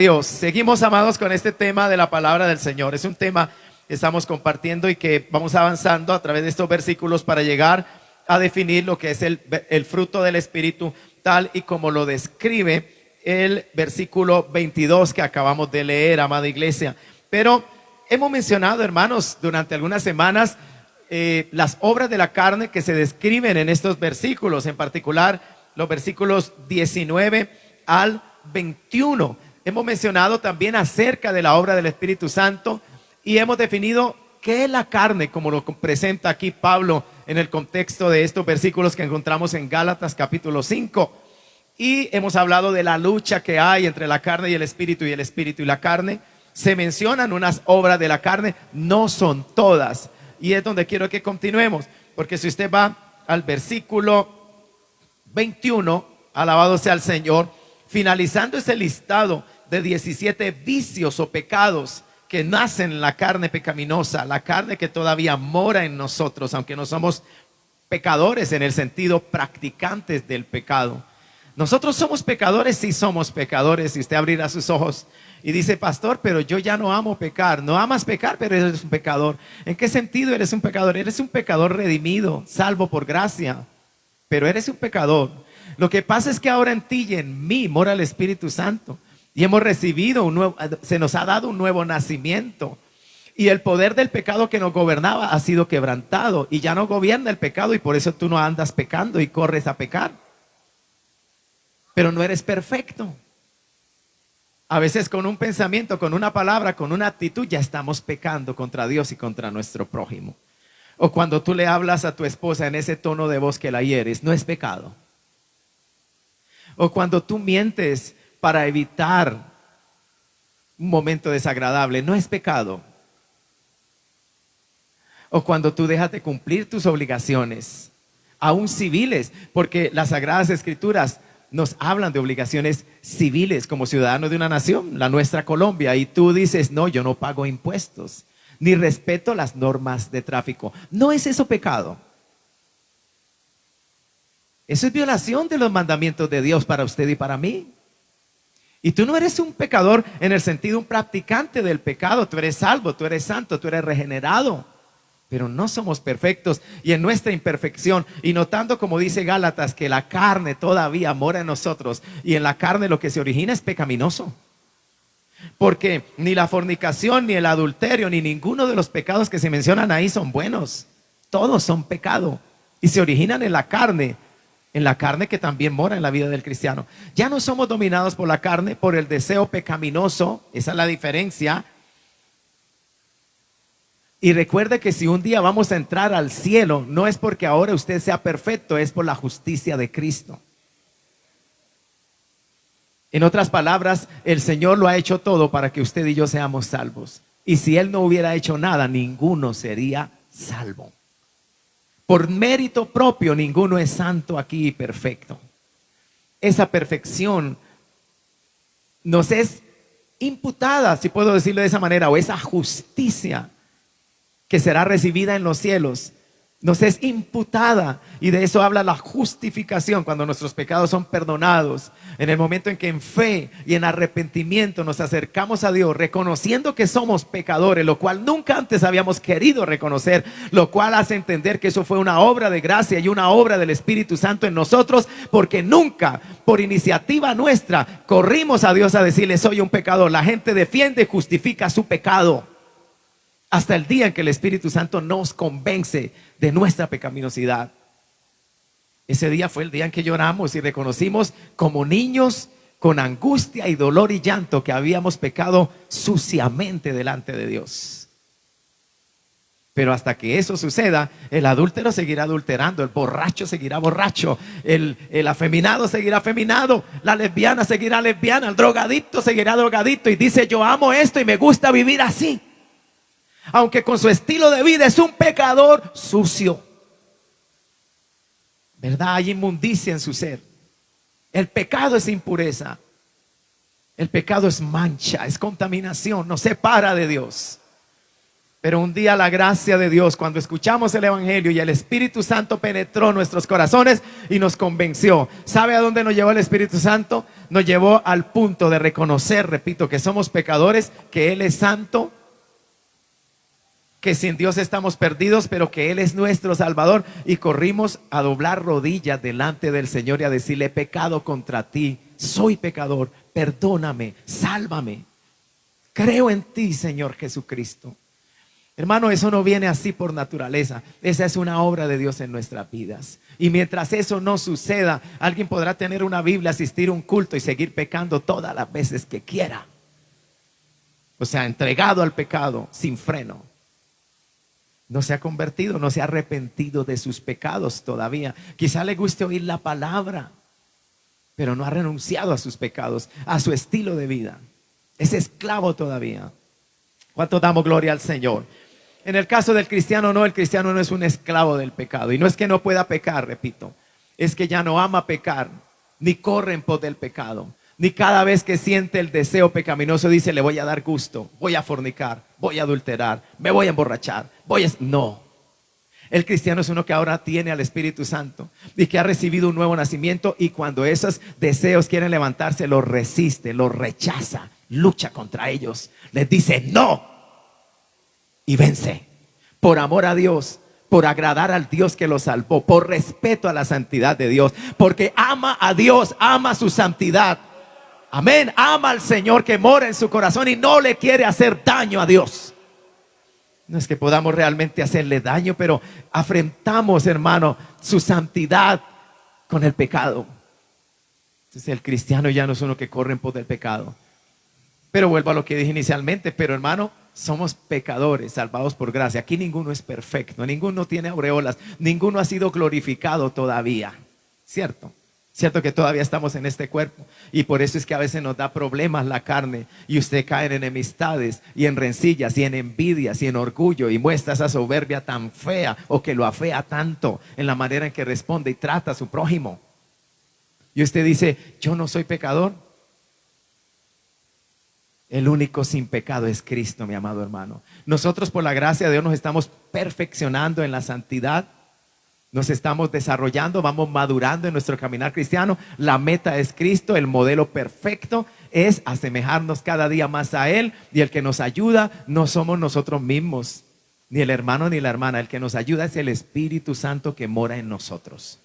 Dios, seguimos, amados, con este tema de la palabra del Señor. Es un tema que estamos compartiendo y que vamos avanzando a través de estos versículos para llegar a definir lo que es el fruto del Espíritu, tal y como lo describe el versículo 22 que acabamos de leer, amada iglesia. Pero hemos mencionado, hermanos, durante algunas semanas las obras de la carne que se describen en estos versículos, en particular los versículos 19 al 21. Hemos mencionado también acerca de la obra del Espíritu Santo y hemos definido qué es la carne, como lo presenta aquí Pablo en el contexto de estos versículos que encontramos en Gálatas capítulo 5. Y hemos hablado de la lucha que hay entre la carne y el espíritu y la carne. Se mencionan unas obras de la carne, no son todas. Y es donde quiero que continuemos, porque si usted va al versículo 21, alabado sea el Señor, finalizando ese listado de 17 vicios o pecados que nacen en la carne pecaminosa, la carne que todavía mora en nosotros, aunque no somos pecadores en el sentido practicantes del pecado. Nosotros somos pecadores, sí somos pecadores. Y usted abrirá sus ojos y dice: pastor, pero yo ya no amo pecar. No amas pecar, pero eres un pecador. ¿En qué sentido eres un pecador? Eres un pecador redimido, salvo por gracia, pero eres un pecador. Lo que pasa es que ahora en ti y en mí mora el Espíritu Santo y hemos recibido se nos ha dado un nuevo nacimiento. Y el poder del pecado que nos gobernaba ha sido quebrantado y ya no gobierna el pecado, y por eso tú no andas pecando y corres a pecar. Pero no eres perfecto. A veces con un pensamiento, con una palabra, con una actitud ya estamos pecando contra Dios y contra nuestro prójimo. O cuando tú le hablas a tu esposa en ese tono de voz que la hieres, no es pecado. O cuando tú mientes para evitar un momento desagradable, no es pecado. O cuando tú dejas de cumplir tus obligaciones, aún civiles, porque las Sagradas Escrituras nos hablan de obligaciones civiles como ciudadanos de una nación, la nuestra Colombia, y tú dices: no, yo no pago impuestos, ni respeto las normas de tráfico. ¿No es eso pecado? Eso es violación de los mandamientos de Dios para usted y para mí. Y tú no eres un pecador en el sentido un practicante del pecado. Tú eres salvo, tú eres santo, tú eres regenerado. Pero no somos perfectos, y en nuestra imperfección, y notando, como dice Gálatas, que la carne todavía mora en nosotros, y en la carne lo que se origina es pecaminoso. Porque ni la fornicación, ni el adulterio, ni ninguno de los pecados que se mencionan ahí son buenos. Todos son pecado y se originan en la carne que también mora en la vida del cristiano. Ya no somos dominados por la carne, por el deseo pecaminoso. Esa es la diferencia. Y recuerde que si un día vamos a entrar al cielo, no es porque ahora usted sea perfecto, es por la justicia de Cristo. En otras palabras, el Señor lo ha hecho todo para que usted y yo seamos salvos. Y si Él no hubiera hecho nada, ninguno sería salvo. Por mérito propio, ninguno es santo aquí y perfecto. Esa perfección nos es imputada, si puedo decirlo de esa manera, o esa justicia que será recibida en los cielos, nos es imputada. Y de eso habla la justificación, cuando nuestros pecados son perdonados, en el momento en que en fe y en arrepentimiento nos acercamos a Dios, reconociendo que somos pecadores, lo cual nunca antes habíamos querido reconocer, lo cual hace entender que eso fue una obra de gracia y una obra del Espíritu Santo en nosotros, porque nunca por iniciativa nuestra corrimos a Dios a decirle: soy un pecador. La gente defiende y justifica su pecado hasta el día en que el Espíritu Santo nos convence de nuestra pecaminosidad. Ese día fue el día en que lloramos y reconocimos como niños, con angustia y dolor y llanto, que habíamos pecado suciamente delante de Dios. Pero hasta que eso suceda, el adúltero seguirá adulterando, el borracho seguirá borracho, el afeminado seguirá afeminado, la lesbiana seguirá lesbiana, el drogadicto seguirá drogadicto, y dice: yo amo esto y me gusta vivir así, aunque con su estilo de vida es un pecador sucio. ¿Verdad? Hay inmundicia en su ser. El pecado es impureza. El pecado es mancha, es contaminación, nos separa de Dios. Pero un día la gracia de Dios, cuando escuchamos el Evangelio y el Espíritu Santo penetró nuestros corazones y nos convenció. ¿Sabe a dónde nos llevó el Espíritu Santo? Nos llevó al punto de reconocer, repito, que somos pecadores, que Él es santo, que sin Dios estamos perdidos, pero que Él es nuestro Salvador. Y corrimos a doblar rodillas delante del Señor y a decirle: he pecado contra ti, soy pecador, perdóname, sálvame. Creo en ti, Señor Jesucristo. Hermano, eso no viene así por naturaleza. Esa es una obra de Dios en nuestras vidas. Y mientras eso no suceda, alguien podrá tener una Biblia, asistir a un culto y seguir pecando todas las veces que quiera. O sea, entregado al pecado sin freno. No se ha convertido, no se ha arrepentido de sus pecados todavía. Quizá le guste oír la palabra, pero no ha renunciado a sus pecados, a su estilo de vida. Es esclavo todavía. ¿Cuánto damos gloria al Señor? En el caso del cristiano, no, el cristiano no es un esclavo del pecado. Y no es que no pueda pecar, repito. Es que ya no ama pecar, ni corre en pos del pecado. Ni cada vez que siente el deseo pecaminoso dice: le voy a dar gusto, voy a fornicar, voy a adulterar, me voy a emborrachar, No. El cristiano es uno que ahora tiene al Espíritu Santo y que ha recibido un nuevo nacimiento, y cuando esos deseos quieren levantarse, los resiste, los rechaza, lucha contra ellos, les dice no y vence. Por amor a Dios, por agradar al Dios que lo salvó, por respeto a la santidad de Dios, porque ama a Dios, ama su santidad. Amén, ama al Señor que mora en su corazón y no le quiere hacer daño a Dios. No es que podamos realmente hacerle daño, pero afrentamos, hermano, su santidad con el pecado. Entonces el cristiano ya no es uno que corre en pos del pecado. Pero vuelvo a lo que dije inicialmente, pero hermano, somos pecadores salvados por gracia. Aquí ninguno es perfecto, ninguno tiene aureolas, ninguno ha sido glorificado todavía. ¿Cierto? Cierto que todavía estamos en este cuerpo, y por eso es que a veces nos da problemas la carne, y usted cae en enemistades y en rencillas y en envidias y en orgullo, y muestra esa soberbia tan fea, o que lo afea tanto en la manera en que responde y trata a su prójimo. Y usted dice: yo no soy pecador. El único sin pecado es Cristo, mi amado hermano. Nosotros, por la gracia de Dios, nos estamos perfeccionando en la santidad. Nos estamos desarrollando, vamos madurando en nuestro caminar cristiano. La meta es Cristo, el modelo perfecto es asemejarnos cada día más a Él. Y el que nos ayuda no somos nosotros mismos, ni el hermano ni la hermana. El que nos ayuda es el Espíritu Santo que mora en nosotros,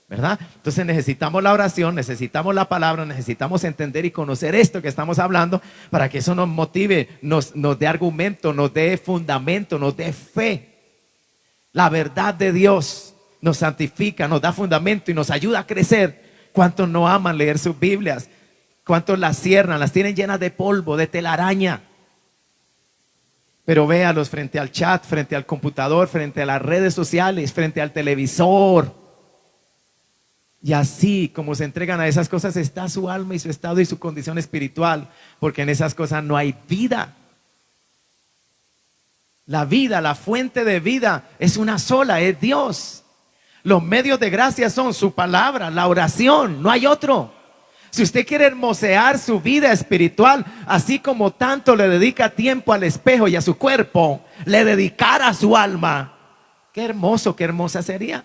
¿verdad? Entonces necesitamos la oración, necesitamos la palabra, necesitamos entender y conocer esto que estamos hablando, para que eso nos motive, nos dé argumento, nos dé fundamento, nos dé fe. La verdad de Dios nos santifica, nos da fundamento y nos ayuda a crecer. ¿Cuántos no aman leer sus Biblias? ¿Cuántos las cierran? Las tienen llenas de polvo, de telaraña. Pero véalos frente al chat, frente al computador, frente a las redes sociales, frente al televisor. Y así como se entregan a esas cosas, está su alma y su estado y su condición espiritual, porque en esas cosas no hay vida. La vida, la fuente de vida es una sola, es Dios. Los medios de gracia son su palabra, la oración, no hay otro. Si usted quiere hermosear su vida espiritual, así como tanto le dedica tiempo al espejo y a su cuerpo, le dedicara a su alma, qué hermoso, qué hermosa sería.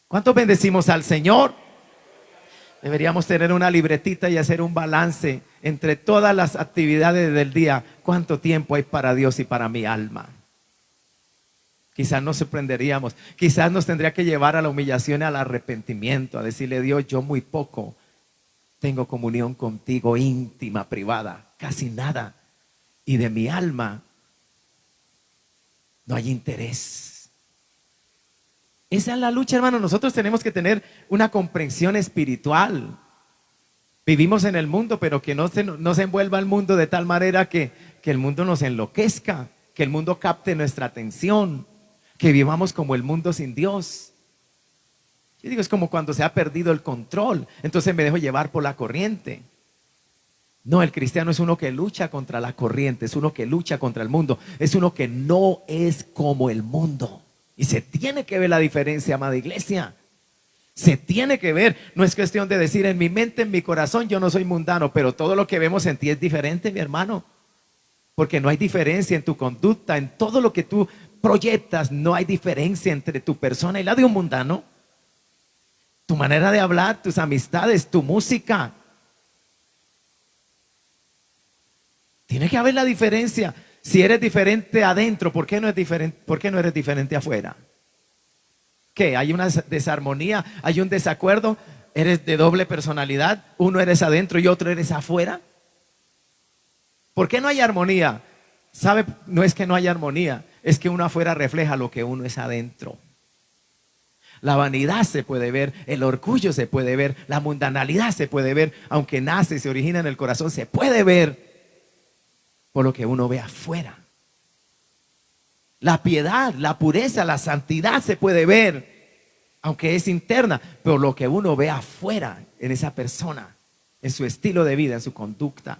¿Cuántos bendecimos al Señor? Deberíamos tener una libretita y hacer un balance entre todas las actividades del día. ¿Cuánto tiempo hay para Dios y para mi alma? Quizás nos sorprenderíamos. Quizás nos tendría que llevar a la humillación y al arrepentimiento, a decirle: Dios, yo muy poco tengo comunión contigo íntima, privada, casi nada. Y de mi alma no hay interés. Esa es la lucha, hermano. Nosotros tenemos que tener una comprensión espiritual. Vivimos en el mundo, pero que no se envuelva el mundo de tal manera que el mundo nos enloquezca, que el mundo capte nuestra atención, que vivamos como el mundo sin Dios. Yo digo, es como cuando se ha perdido el control, entonces me dejo llevar por la corriente. No, el cristiano es uno que lucha contra la corriente, es uno que lucha contra el mundo, es uno que no es como el mundo. Y se tiene que ver la diferencia, amada iglesia. Se tiene que ver. No es cuestión de decir: en mi mente, en mi corazón, yo no soy mundano, pero todo lo que vemos en ti es diferente, mi hermano. Porque no hay diferencia en tu conducta, en todo lo que tú proyectas, no hay diferencia entre tu persona y la de un mundano. Tu manera de hablar, tus amistades, tu música. Tiene que haber la diferencia. Si eres diferente adentro, ¿por qué no es diferente? ¿Por qué no eres diferente afuera? ¿Qué? ¿Hay una desarmonía? ¿Hay un desacuerdo? ¿Eres de doble personalidad? ¿Uno eres adentro y otro eres afuera? ¿Por qué no hay armonía? ¿Sabe? No es que no haya armonía, es que uno afuera refleja lo que uno es adentro. La vanidad se puede ver, el orgullo se puede ver, la mundanalidad se puede ver, aunque nace y se origina en el corazón, se puede ver por lo que uno ve afuera. La piedad, la pureza, la santidad se puede ver, aunque es interna, pero lo que uno ve afuera en esa persona, en su estilo de vida, en su conducta.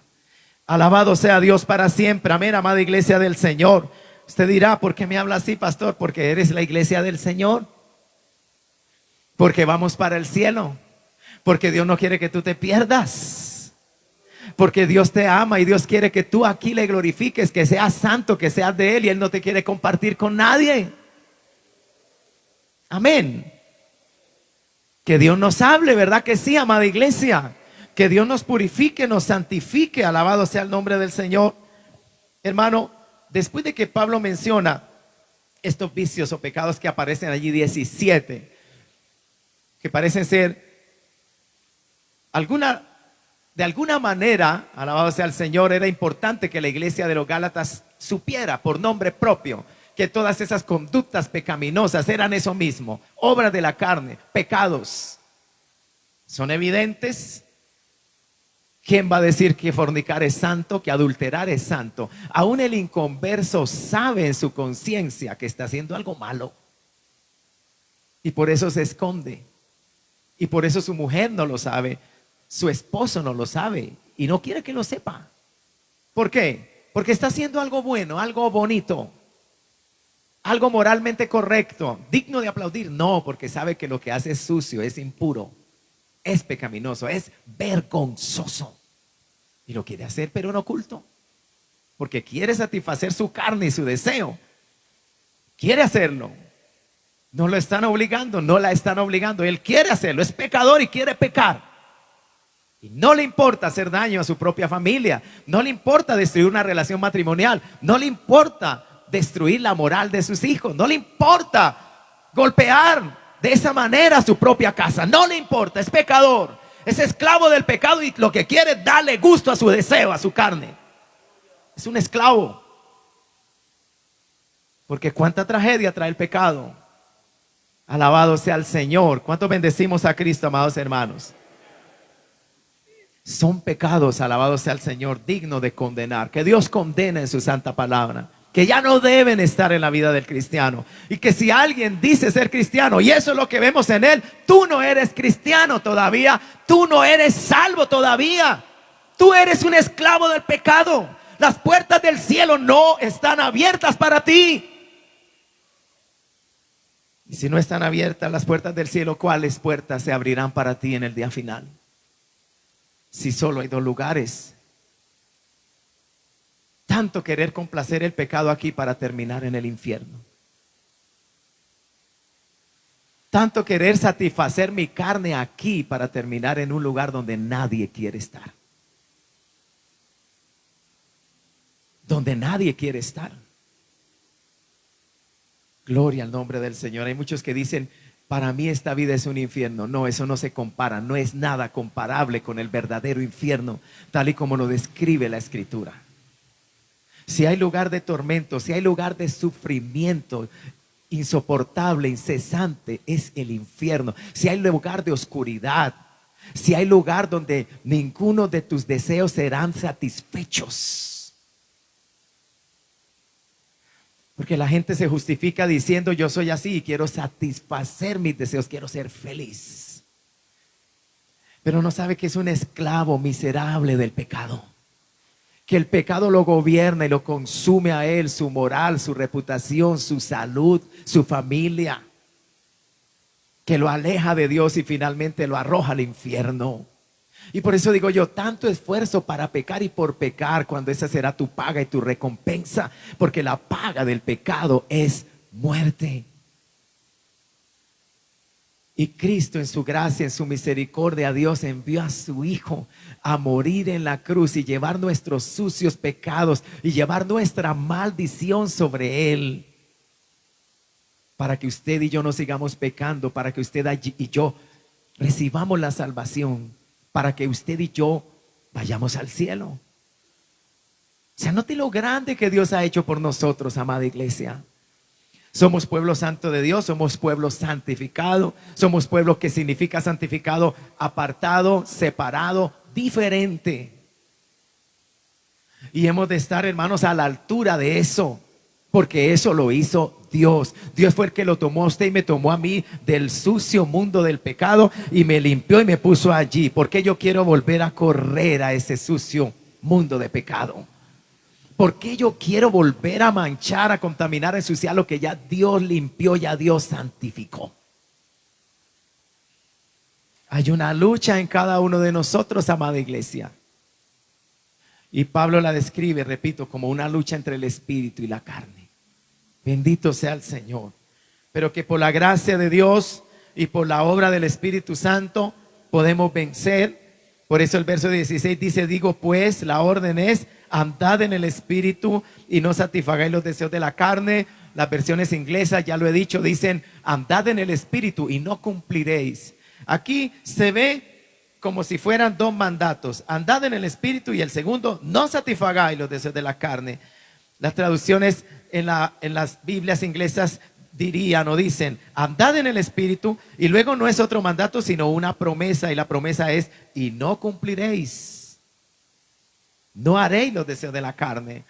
Alabado sea Dios para siempre. Amén, amada iglesia del Señor. Usted dirá, ¿por qué me habla así, pastor? Porque eres la iglesia del Señor. Porque vamos para el cielo. Porque Dios no quiere que tú te pierdas. Porque Dios te ama y Dios quiere que tú aquí le glorifiques, que seas santo, que seas de Él, y Él no te quiere compartir con nadie. Amén. Que Dios nos hable, ¿verdad que sí, amada iglesia? Que Dios nos purifique, nos santifique. Alabado sea el nombre del Señor. Hermano, después de que Pablo menciona estos vicios o pecados que aparecen allí 17, que parecen ser de alguna manera, alabado sea el Señor, era importante que la iglesia de los Gálatas supiera por nombre propio que todas esas conductas pecaminosas eran eso mismo, obras de la carne, pecados. Son evidentes. ¿Quién va a decir que fornicar es santo, que adulterar es santo? Aún el inconverso sabe en su conciencia que está haciendo algo malo. Y por eso se esconde. Y por eso su mujer no lo sabe. Su esposo no lo sabe. Y no quiere que lo sepa. ¿Por qué? Porque está haciendo algo bueno, algo bonito. Algo moralmente correcto, digno de aplaudir. No, porque sabe que lo que hace es sucio, es impuro. Es pecaminoso, es vergonzoso. Y lo quiere hacer, pero en oculto. Porque quiere satisfacer su carne y su deseo. Quiere hacerlo. No lo están obligando, no la están obligando. Él quiere hacerlo, es pecador y quiere pecar. Y no le importa hacer daño a su propia familia. No le importa destruir una relación matrimonial. No le importa destruir la moral de sus hijos. No le importa golpear de esa manera su propia casa. No le importa, es pecador, es esclavo del pecado y lo que quiere es darle gusto a su deseo, a su carne. Es un esclavo. Porque cuánta tragedia trae el pecado. Alabado sea el Señor. ¿Cuántos bendecimos a Cristo, amados hermanos? Son pecados, alabado sea el Señor, digno de condenar. Que Dios condene en su santa palabra. Que ya no deben estar en la vida del cristiano. Y que si alguien dice ser cristiano y eso es lo que vemos en él, tú no eres cristiano todavía. Tú no eres salvo todavía. Tú eres un esclavo del pecado. Las puertas del cielo no están abiertas para ti. Y si no están abiertas las puertas del cielo, ¿cuáles puertas se abrirán para ti en el día final? Si solo hay dos lugares. Tanto querer complacer el pecado aquí para terminar en el infierno. Tanto querer satisfacer mi carne aquí para terminar en un lugar donde nadie quiere estar. Donde nadie quiere estar. Gloria al nombre del Señor. Hay muchos que dicen, para mí esta vida es un infierno. No, eso no se compara. No es nada comparable con el verdadero infierno, tal y como lo describe la Escritura. Si hay lugar de tormento, si hay lugar de sufrimiento insoportable, incesante, es el infierno. Si hay lugar de oscuridad, si hay lugar donde ninguno de tus deseos serán satisfechos. Porque la gente se justifica diciendo, yo soy así y quiero satisfacer mis deseos, quiero ser feliz. Pero no sabe que es un esclavo miserable del pecado. Que el pecado lo gobierna y lo consume a él, su moral, su reputación, su salud, su familia. Que lo aleja de Dios y finalmente lo arroja al infierno. Y por eso digo yo, tanto esfuerzo para pecar y por pecar, cuando esa será tu paga y tu recompensa, porque la paga del pecado es muerte. Y Cristo en su gracia, en su misericordia, Dios envió a su Hijo a morir en la cruz y llevar nuestros sucios pecados y llevar nuestra maldición sobre Él, para que usted y yo no sigamos pecando, para que usted y yo recibamos la salvación, para que usted y yo vayamos al cielo. O sea, note lo grande que Dios ha hecho por nosotros, amada iglesia. Somos pueblo santo de Dios, somos pueblo santificado, somos pueblo que significa santificado, apartado, separado, diferente. Y hemos de estar, hermanos, a la altura de eso, porque eso lo hizo Dios. Dios fue el que lo tomó a usted y me tomó a mí del sucio mundo del pecado y me limpió y me puso allí. Porque yo quiero volver a correr a ese sucio mundo de pecado. Porque yo quiero volver a manchar, a contaminar, a ensuciar lo que ya Dios limpió, ya Dios santificó. Hay una lucha en cada uno de nosotros, amada iglesia. Y Pablo la describe, repito, como una lucha entre el espíritu y la carne. Bendito sea el Señor. Pero que por la gracia de Dios y por la obra del Espíritu Santo podemos vencer. Por eso el verso 16 dice, digo pues, la orden es, andad en el Espíritu y no satisfagáis los deseos de la carne. Las versiones inglesas, ya lo he dicho, dicen, andad en el Espíritu y no cumpliréis. Aquí se ve como si fueran dos mandatos, andad en el Espíritu, y el segundo, no satisfagáis los deseos de la carne. Las traducciones en las Biblias inglesas dirían o dicen, andad en el Espíritu, y luego no es otro mandato sino una promesa, y la promesa es, y no cumpliréis, no haréis los deseos de la carne.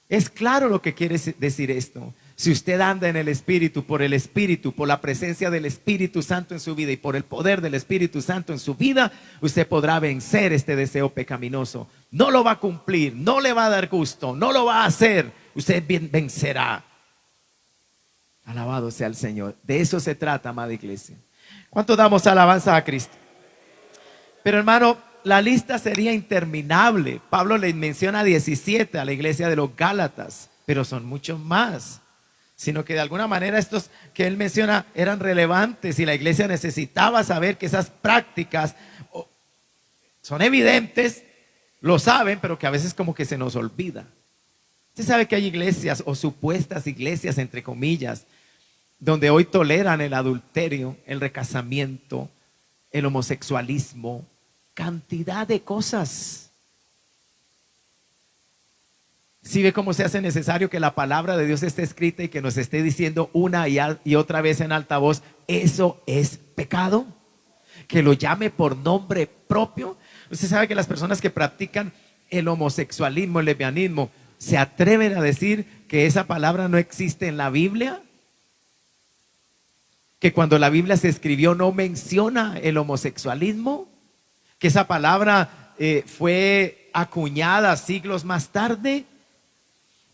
Es claro lo que quiere decir esto. Si usted anda en el Espíritu, por la presencia del Espíritu Santo en su vida y por el poder del Espíritu Santo en su vida, usted podrá vencer este deseo pecaminoso. No lo va a cumplir, no le va a dar gusto, no lo va a hacer. Usted vencerá. Alabado sea el Señor. De eso se trata, amada iglesia. ¿Cuánto damos alabanza a Cristo? Pero hermano, la lista sería interminable. Pablo le menciona 17 a la iglesia de los Gálatas, pero son muchos más. Sino que de alguna manera estos que él menciona eran relevantes y la iglesia necesitaba saber que esas prácticas son evidentes, lo saben, pero que a veces como que se nos olvida. Usted sabe que hay iglesias o supuestas iglesias, entre comillas, donde hoy toleran el adulterio, el recasamiento, el homosexualismo, cantidad de cosas. ¿Sí ve cómo se hace necesario que la palabra de Dios esté escrita y que nos esté diciendo una y otra vez en alta voz, eso es pecado? Que lo llame por nombre propio. Usted sabe que las personas que practican el homosexualismo, el lesbianismo, ¿se atreven a decir que esa palabra no existe en la Biblia? Que cuando la Biblia se escribió no menciona el homosexualismo, que esa palabra fue acuñada siglos más tarde.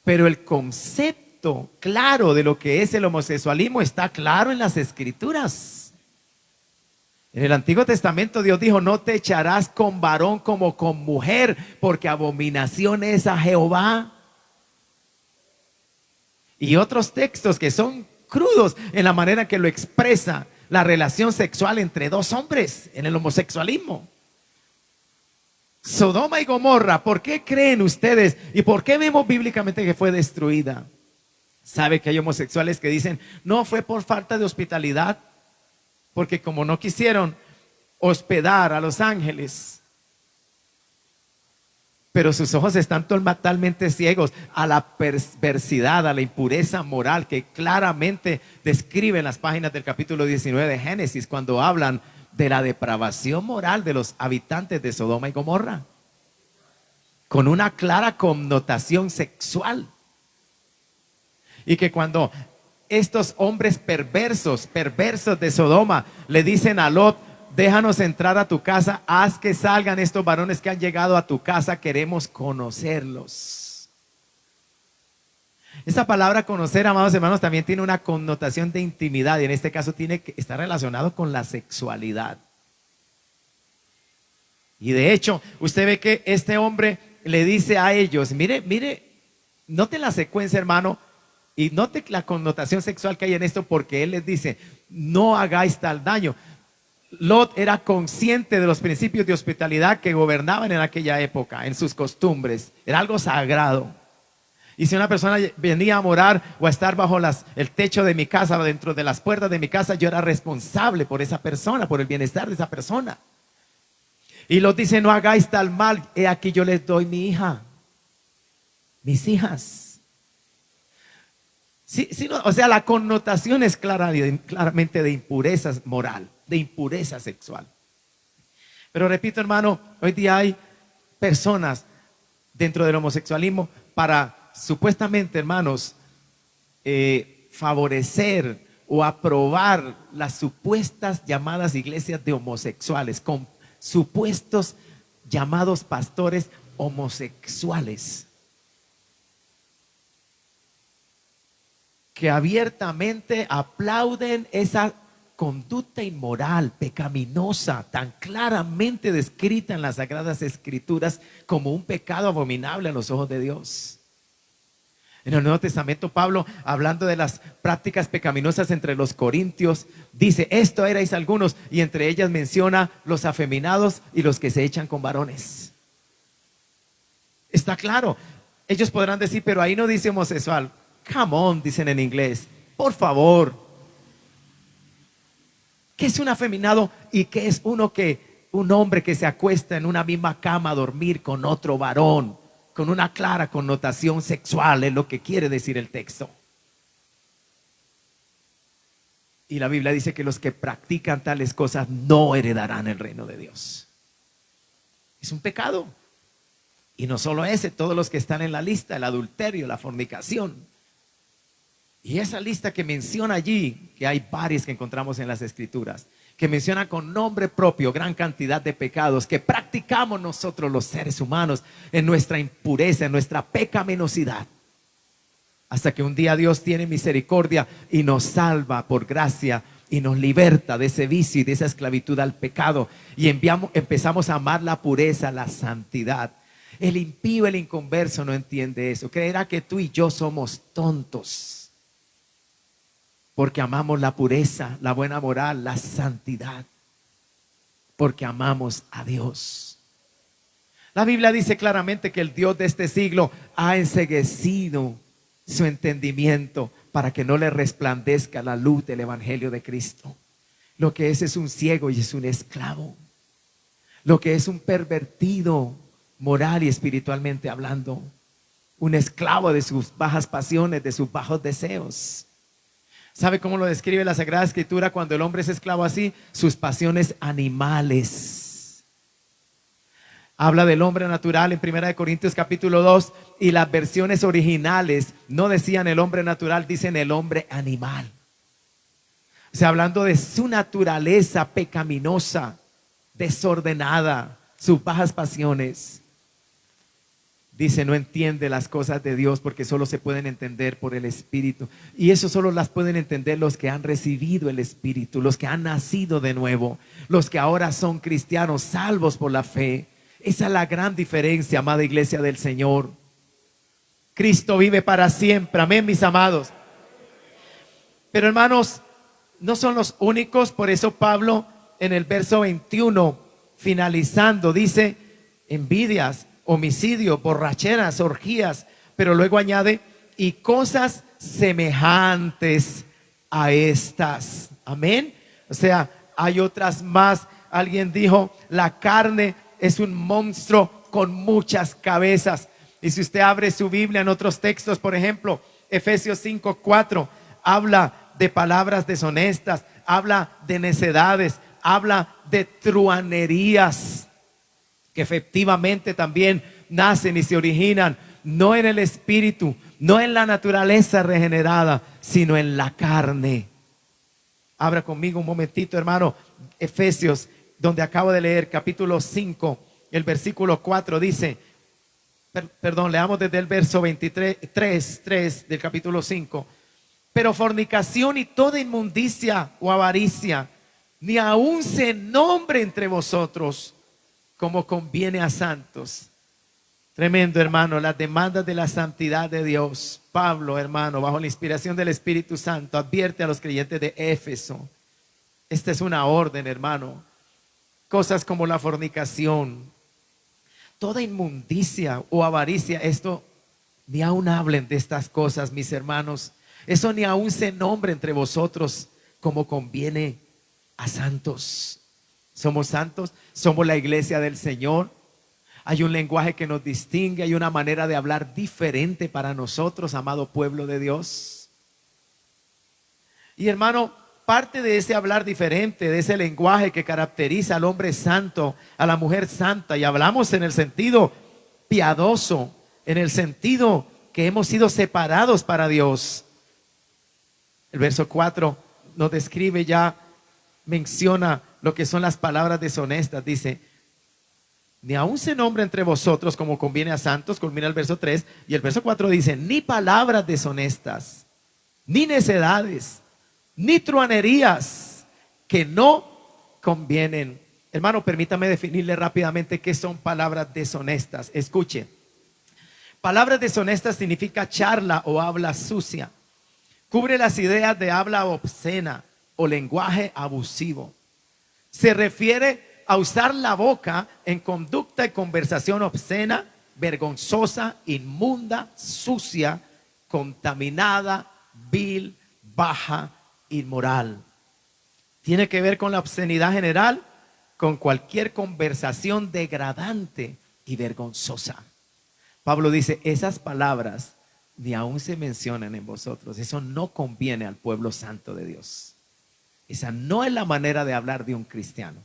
Pero el concepto claro de lo que es el homosexualismo está claro en las Escrituras. En el Antiguo Testamento Dios dijo, no te echarás con varón como con mujer, porque abominación es a Jehová. Y otros textos que son crudos en la manera que lo expresa la relación sexual entre dos hombres en el homosexualismo. Sodoma y Gomorra, ¿por qué creen ustedes? ¿Y por qué vemos bíblicamente que fue destruida? ¿Sabe que hay homosexuales que dicen, no fue por falta de hospitalidad? Porque como no quisieron hospedar a los ángeles, pero sus ojos están totalmente ciegos a la perversidad, a la impureza moral que claramente describen las páginas del capítulo 19 de Génesis cuando hablan de la depravación moral de los habitantes de Sodoma y Gomorra, con una clara connotación sexual. Y que cuando estos hombres perversos de Sodoma le dicen a Lot, déjanos entrar a tu casa, haz que salgan estos varones que han llegado a tu casa, queremos conocerlos. Esa palabra conocer, amados hermanos, también tiene una connotación de intimidad y en este caso tiene que estar relacionado con la sexualidad. Y de hecho, usted ve que este hombre le dice a ellos, mire, mire, note la secuencia, hermano, y note la connotación sexual que hay en esto, porque él les dice, no hagáis tal daño. Lot era consciente de los principios de hospitalidad que gobernaban en aquella época, en sus costumbres. Era algo sagrado. Y si una persona venía a morar o a estar bajo el techo de mi casa o dentro de las puertas de mi casa, yo era responsable por esa persona, por el bienestar de esa persona. Y Lot dice, no hagáis tal mal. He aquí yo les doy mi hija, mis hijas. Sí, sí, no, o sea, la connotación es claramente de impureza moral, de impureza sexual. Pero repito, hermano, hoy día hay personas dentro del homosexualismo para supuestamente, hermanos, favorecer o aprobar las supuestas llamadas iglesias de homosexuales, con supuestos llamados pastores homosexuales, que abiertamente aplauden esa conducta inmoral, pecaminosa, tan claramente descrita en las Sagradas Escrituras como un pecado abominable a los ojos de Dios. En el Nuevo Testamento, Pablo, hablando de las prácticas pecaminosas entre los corintios, dice, esto erais algunos, y entre ellas menciona los afeminados y los que se echan con varones. Está claro. Ellos podrán decir, pero ahí no dice homosexual. Come on, dicen en inglés. Por favor. ¿Qué es un afeminado y qué es un hombre que se acuesta en una misma cama a dormir con otro varón? Con una clara connotación sexual, es lo que quiere decir el texto. Y la Biblia dice que los que practican tales cosas no heredarán el reino de Dios. Es un pecado. Y no solo ese, todos los que están en la lista, el adulterio, la fornicación. Y esa lista que menciona allí, que hay varias que encontramos en las Escrituras, que menciona con nombre propio gran cantidad de pecados que practicamos nosotros los seres humanos en nuestra impureza, en nuestra pecaminosidad. Hasta que un día Dios tiene misericordia y nos salva por gracia y nos liberta de ese vicio y de esa esclavitud al pecado. Y empezamos a amar la pureza, la santidad. El impío, el inconverso no entiende eso. Creerá que tú y yo somos tontos. Porque amamos la pureza, la buena moral, la santidad. Porque amamos a Dios. La Biblia dice claramente que el Dios de este siglo ha enceguecido su entendimiento para que no le resplandezca la luz del Evangelio de Cristo. Lo que es un ciego y es un esclavo. Lo que es un pervertido moral y espiritualmente hablando. Un esclavo de sus bajas pasiones, de sus bajos deseos. ¿Sabe cómo lo describe la Sagrada Escritura cuando el hombre es esclavo así? Sus pasiones animales. Habla del hombre natural en 1 Corintios capítulo 2 y las versiones originales no decían el hombre natural, dicen el hombre animal. O sea, hablando de su naturaleza pecaminosa, desordenada, sus bajas pasiones. Dice, no entiende las cosas de Dios porque solo se pueden entender por el Espíritu. Y eso solo las pueden entender los que han recibido el Espíritu, los que han nacido de nuevo, los que ahora son cristianos, salvos por la fe. Esa es la gran diferencia, amada iglesia del Señor. Cristo vive para siempre, amén, mis amados. Pero hermanos, no son los únicos. Por eso Pablo en el verso 21, finalizando, dice, envidias, homicidio, borracheras, orgías, pero luego añade, y cosas semejantes a estas. Amén. O sea, hay otras más. Alguien dijo, la carne es un monstruo con muchas cabezas. Y si usted abre su Biblia en otros textos, por ejemplo, Efesios 5:4, habla de palabras deshonestas, habla de necedades, habla de truanerías, que efectivamente también nacen y se originan no en el espíritu, no en la naturaleza regenerada, sino en la carne. Abra conmigo un momentito, hermano, Efesios, donde acabo de leer, capítulo 5, el versículo 4 dice, perdón, leamos desde el verso 3 del capítulo 5. Pero fornicación y toda inmundicia o avaricia, ni aún se nombre entre vosotros, como conviene a santos. Tremendo, hermano, las demandas de la santidad de Dios. Pablo, hermano, bajo la inspiración del Espíritu Santo, advierte a los creyentes de Éfeso. Esta es una orden, hermano. Cosas como la fornicación, toda inmundicia o avaricia, esto ni aún hablen de estas cosas, mis hermanos. Eso ni aún se nombre entre vosotros como conviene a santos. Somos santos, somos la iglesia del Señor. Hay un lenguaje que nos distingue, hay una manera de hablar diferente para nosotros, amado pueblo de Dios. Y hermano, parte de ese hablar diferente, de ese lenguaje que caracteriza al hombre santo, a la mujer santa, y hablamos en el sentido piadoso, en el sentido que hemos sido separados para Dios. El verso 4 nos describe ya, menciona lo que son las palabras deshonestas. Dice, ni aún se nombra entre vosotros como conviene a santos, culmina el verso 3, y el verso 4 dice, ni palabras deshonestas, ni necedades, ni truanerías que no convienen. Hermano, permítame definirle rápidamente qué son palabras deshonestas. Escuche, palabras deshonestas significa charla o habla sucia. Cubre las ideas de habla obscena o lenguaje abusivo. Se refiere a usar la boca en conducta y conversación obscena, vergonzosa, inmunda, sucia, contaminada, vil, baja, inmoral. Tiene que ver con la obscenidad general, con cualquier conversación degradante y vergonzosa. Pablo dice, esas palabras ni aún se mencionan en vosotros. Eso no conviene al pueblo santo de Dios. Esa no es la manera de hablar de un cristiano.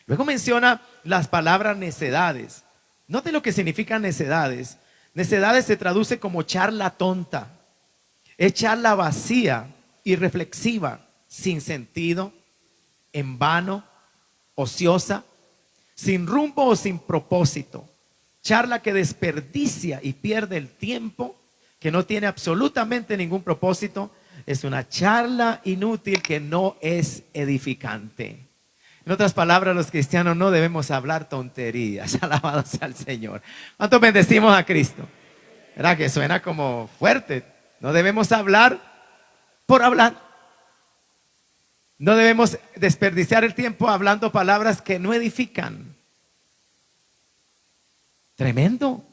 Luego menciona las palabras necedades. Note lo que significan necedades. Necedades se traduce como charla tonta. Es charla vacía, irreflexiva, sin sentido, en vano, ociosa, sin rumbo o sin propósito. Charla que desperdicia y pierde el tiempo, que no tiene absolutamente ningún propósito. Es una charla inútil que no es edificante. En otras palabras, los cristianos no debemos hablar tonterías. Alabados al Señor. ¿Cuántos bendecimos a Cristo? ¿Verdad que suena como fuerte? No debemos hablar por hablar. No debemos desperdiciar el tiempo hablando palabras que no edifican. Tremendo. O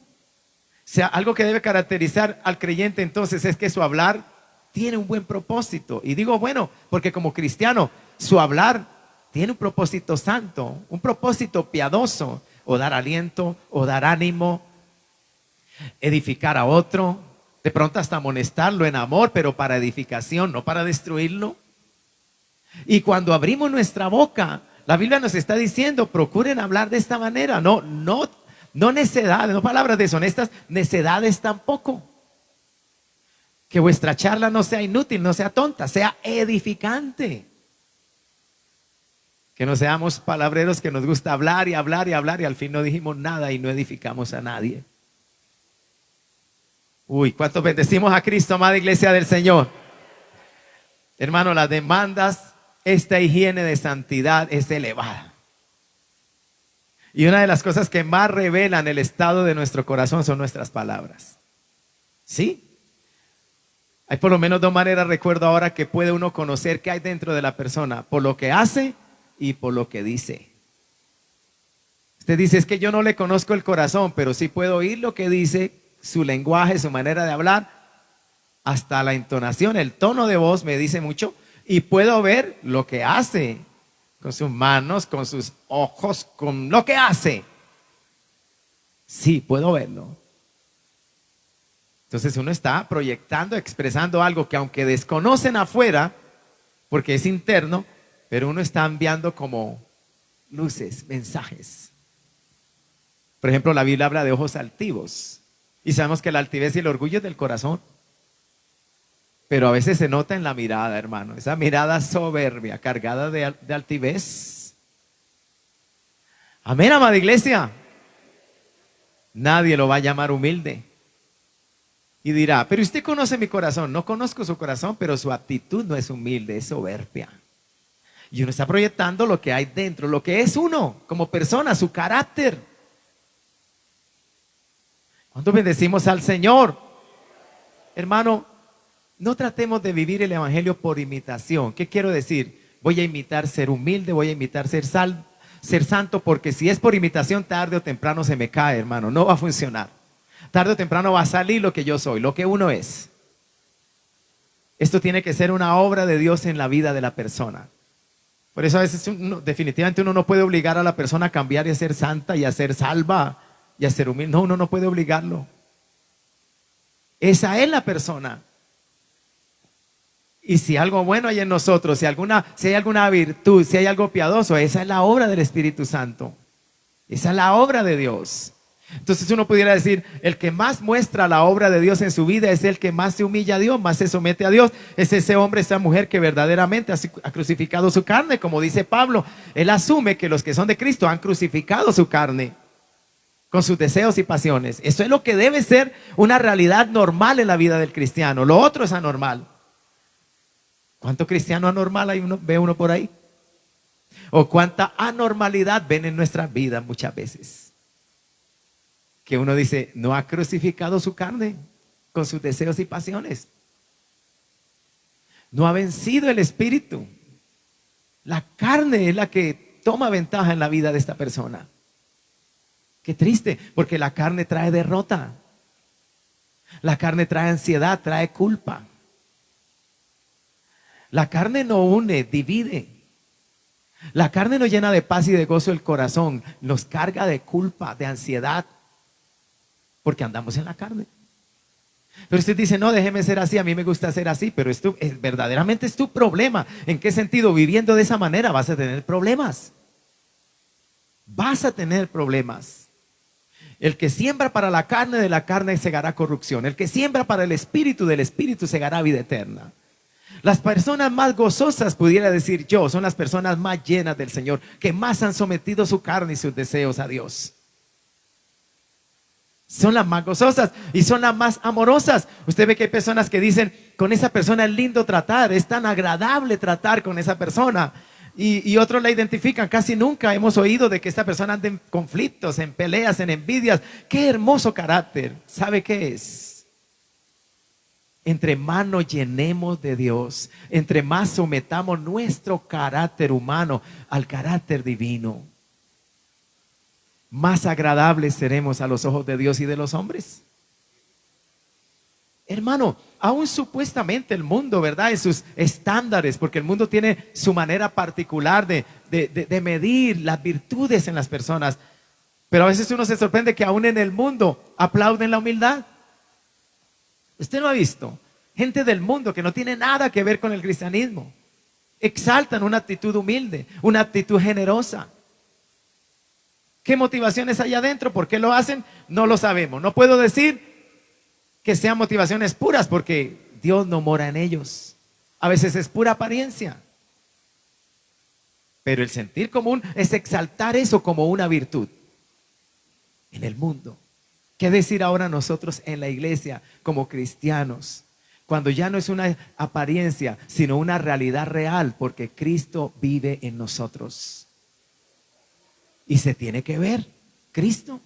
sea, algo que debe caracterizar al creyente entonces es que su hablar tiene un buen propósito. Y digo bueno, porque como cristiano, su hablar tiene un propósito santo, un propósito piadoso, o dar aliento, o dar ánimo, edificar a otro, de pronto hasta amonestarlo en amor, pero para edificación, no para destruirlo. Y cuando abrimos nuestra boca, la Biblia nos está diciendo, procuren hablar de esta manera, no necedades, no palabras deshonestas, necedades tampoco. Que vuestra charla no sea inútil, no sea tonta, sea edificante. Que no seamos palabreros que nos gusta hablar y hablar y hablar y al fin no dijimos nada y no edificamos a nadie. Uy, ¿cuántos bendecimos a Cristo, amada iglesia del Señor? Hermano, las demandas, esta higiene de santidad es elevada. Y una de las cosas que más revelan el estado de nuestro corazón son nuestras palabras. ¿Sí? Hay por lo menos dos maneras, recuerdo ahora, que puede uno conocer qué hay dentro de la persona: por lo que hace y por lo que dice. Usted dice, es que yo no le conozco el corazón, pero sí puedo oír lo que dice, su lenguaje, su manera de hablar, hasta la entonación, el tono de voz me dice mucho, y puedo ver lo que hace, con sus manos, con sus ojos, con lo que hace. Sí, puedo verlo. Entonces uno está proyectando, expresando algo que aunque desconocen afuera, porque es interno, pero uno está enviando como luces, mensajes. Por ejemplo, la Biblia habla de ojos altivos. Y sabemos que la altivez y el orgullo es del corazón. Pero a veces se nota en la mirada, hermano. Esa mirada soberbia, cargada de altivez. Amén, amada iglesia. Nadie lo va a llamar humilde. Y dirá, pero usted conoce mi corazón. No conozco su corazón, pero su actitud no es humilde, es soberbia. Y uno está proyectando lo que hay dentro, lo que es uno como persona, su carácter. ¿Cuánto bendecimos al Señor? Hermano, no tratemos de vivir el evangelio por imitación. ¿Qué quiero decir? Voy a imitar ser humilde, voy a imitar ser santo, porque si es por imitación, tarde o temprano se me cae, hermano. No va a funcionar. Tarde o temprano va a salir lo que yo soy, lo que uno es. Esto tiene que ser una obra de Dios en la vida de la persona. Por eso a veces definitivamente uno no puede obligar a la persona a cambiar y a ser santa y a ser salva y a ser humilde. No, uno no puede obligarlo. Esa es la persona. Y si algo bueno hay en nosotros, si hay alguna virtud, si hay algo piadoso, esa es la obra del Espíritu Santo. Esa es la obra de Dios. Entonces uno pudiera decir, el que más muestra la obra de Dios en su vida es el que más se humilla a Dios, más se somete a Dios. Es ese hombre, esa mujer que verdaderamente ha crucificado su carne, como dice Pablo. Él asume que los que son de Cristo han crucificado su carne con sus deseos y pasiones. Eso es lo que debe ser una realidad normal en la vida del cristiano. Lo otro es anormal. ¿Cuánto cristiano anormal ve uno por ahí? O cuánta anormalidad ven en nuestras vidas muchas veces. Que uno dice, no ha crucificado su carne con sus deseos y pasiones. No ha vencido el espíritu. La carne es la que toma ventaja en la vida de esta persona. Qué triste, porque la carne trae derrota. La carne trae ansiedad, trae culpa. La carne no une, divide. La carne no llena de paz y de gozo el corazón, nos carga de culpa, de ansiedad, porque andamos en la carne. Pero usted dice, no, déjeme ser así, a mí me gusta ser así, pero verdaderamente es tu problema. ¿En qué sentido? Viviendo de esa manera vas a tener problemas. Vas a tener problemas. El que siembra para la carne, de la carne segará corrupción. El que siembra para el espíritu, del espíritu segará vida eterna. Las personas más gozosas, pudiera decir yo, son las personas más llenas del Señor, que más han sometido su carne y sus deseos a Dios. Son las más gozosas y son las más amorosas. Usted ve que hay personas que dicen, con esa persona es lindo tratar, es tan agradable tratar con esa persona. Y otros la identifican. Casi nunca hemos oído de que esta persona ande en conflictos, en peleas, en envidias. Qué hermoso carácter. ¿Sabe qué es? Entre más nos llenemos de Dios, entre más sometamos nuestro carácter humano al carácter divino, más agradables seremos a los ojos de Dios y de los hombres. Hermano, aún supuestamente el mundo, ¿verdad? En sus estándares, porque el mundo tiene su manera particular de medir las virtudes en las personas. Pero a veces uno se sorprende que aún en el mundo aplauden la humildad. Usted no ha visto gente del mundo que no tiene nada que ver con el cristianismo. Exaltan una actitud humilde, una actitud generosa. ¿Qué motivaciones hay adentro? ¿Por qué lo hacen? No lo sabemos. No puedo decir que sean motivaciones puras porque Dios no mora en ellos. A veces es pura apariencia. Pero el sentir común es exaltar eso como una virtud en el mundo. ¿Qué decir ahora nosotros en la iglesia como cristianos? Cuando ya no es una apariencia, sino una realidad real, porque Cristo vive en nosotros. Y se tiene que ver Cristo.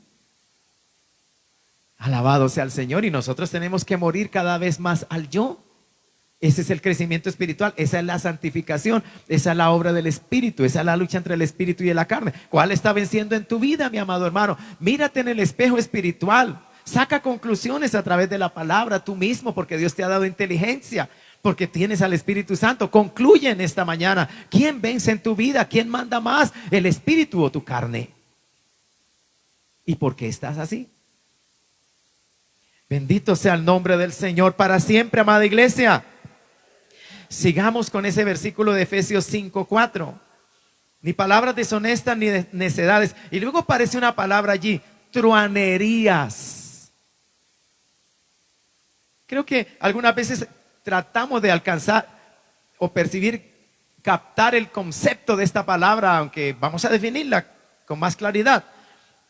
Alabado sea el Señor. Y nosotros tenemos que morir cada vez más al yo. Ese es el crecimiento espiritual. Esa es la santificación. Esa es la obra del Espíritu. Esa es la lucha entre el Espíritu y la carne. ¿Cuál está venciendo en tu vida, mi amado hermano? Mírate en el espejo espiritual. Saca conclusiones a través de la palabra tú mismo, porque Dios te ha dado inteligencia, porque tienes al Espíritu Santo. Concluye en esta mañana. ¿Quién vence en tu vida? ¿Quién manda más? ¿El Espíritu o tu carne? ¿Y por qué estás así? Bendito sea el nombre del Señor para siempre, amada iglesia. Sigamos con ese versículo de Efesios 5:4. Ni palabras deshonestas ni necedades. Y luego aparece una palabra allí: truanerías. Creo que algunas veces tratamos de alcanzar o percibir, captar el concepto de esta palabra, aunque vamos a definirla con más claridad.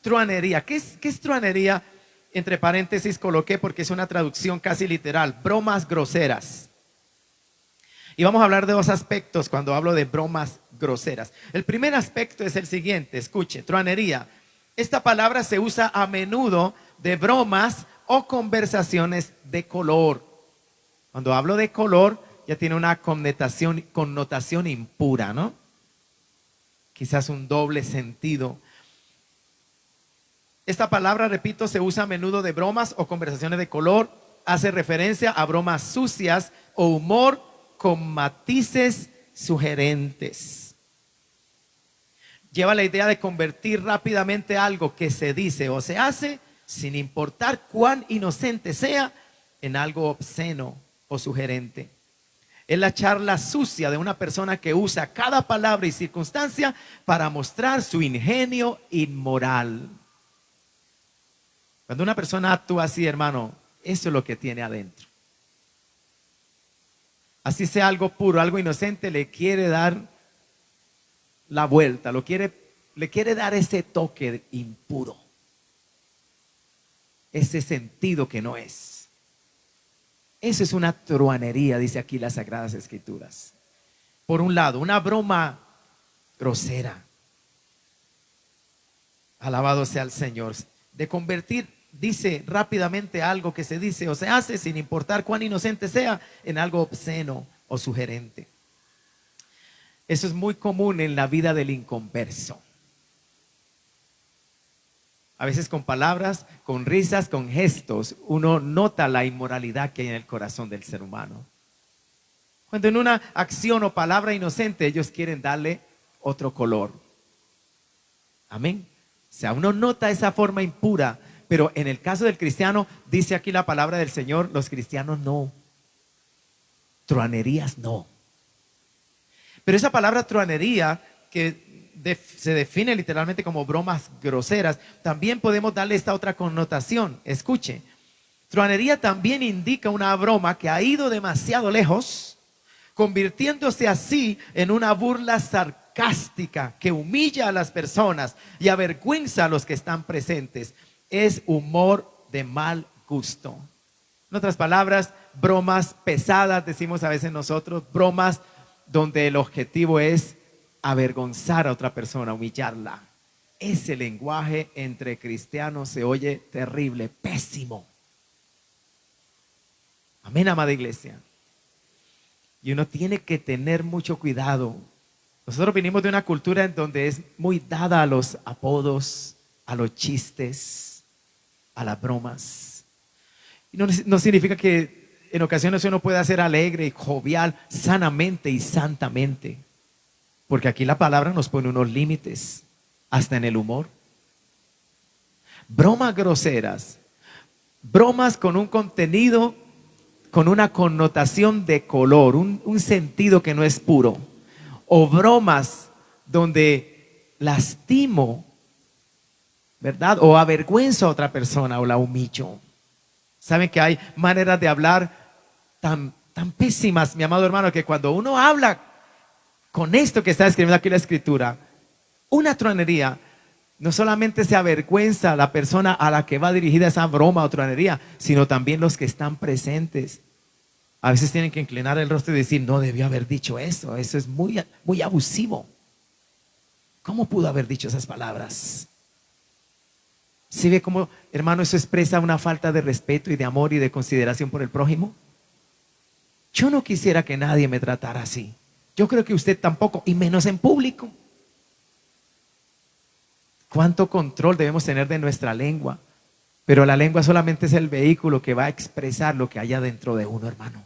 Truanería. ¿Qué es truanería? Entre paréntesis coloqué porque es una traducción casi literal. Bromas groseras. Y vamos a hablar de dos aspectos cuando hablo de bromas groseras. El primer aspecto es el siguiente, escuche, truanería. Esta palabra se usa a menudo de bromas o conversaciones de color. Cuando hablo de color, ya tiene una connotación impura, ¿no? Quizás un doble sentido. Esta palabra, repito, se usa a menudo de bromas o conversaciones de color. Hace referencia a bromas sucias o humor con matices sugerentes. Lleva la idea de convertir rápidamente algo que se dice o se hace, sin importar cuán inocente sea, en algo obsceno o sugerente. Es la charla sucia de una persona que usa cada palabra y circunstancia para mostrar su ingenio inmoral. Cuando una persona actúa así, hermano, eso es lo que tiene adentro. Así sea algo puro, algo inocente, le quiere dar la vuelta, le quiere dar ese toque impuro, ese sentido que no es. Eso es una truanería, dice aquí las Sagradas Escrituras. Por un lado, una broma grosera. Alabado sea el Señor. De convertir, dice rápidamente, algo que se dice o se hace, sin importar cuán inocente sea, en algo obsceno o sugerente. Eso es muy común en la vida del inconverso. A veces con palabras, con risas, con gestos, uno nota la inmoralidad que hay en el corazón del ser humano. Cuando en una acción o palabra inocente ellos quieren darle otro color. Amén. O sea, uno nota esa forma impura, pero en el caso del cristiano, dice aquí la palabra del Señor, los cristianos no. Truanerías no. Pero esa palabra truanería, que se define literalmente como bromas groseras, también podemos darle esta otra connotación. Escuche, truanería también indica una broma que ha ido demasiado lejos, convirtiéndose así en una burla sarcástica que humilla a las personas y avergüenza a los que están presentes. Es humor de mal gusto. En otras palabras, bromas pesadas, decimos a veces nosotros, bromas donde el objetivo es avergonzar a otra persona, humillarla. Ese lenguaje entre cristianos se oye terrible, pésimo. Amén, amada iglesia. Y uno tiene que tener mucho cuidado. Nosotros venimos de una cultura en donde es muy dada a los apodos, a los chistes, a las bromas. Y no significa que en ocasiones uno pueda ser alegre y jovial, sanamente y santamente. Porque aquí la palabra nos pone unos límites, hasta en el humor. Bromas groseras, bromas con un contenido, con una connotación de color, un sentido que no es puro. O bromas donde lastimo, ¿verdad? O avergüenzo a otra persona o la humillo. Saben que hay maneras de hablar tan pésimas, mi amado hermano, que cuando uno habla con esto que está escribiendo aquí la Escritura, una truanería, no solamente se avergüenza a la persona a la que va dirigida esa broma o truanería, sino también los que están presentes. A veces tienen que inclinar el rostro y decir, no debió haber dicho eso, eso es muy, muy abusivo. ¿Cómo pudo haber dicho esas palabras? ¿Sí ve cómo, hermano, eso expresa una falta de respeto y de amor y de consideración por el prójimo? Yo no quisiera que nadie me tratara así. Yo creo que usted tampoco, y menos en público. ¿Cuánto control debemos tener de nuestra lengua? Pero la lengua solamente es el vehículo que va a expresar lo que haya dentro de uno, hermano.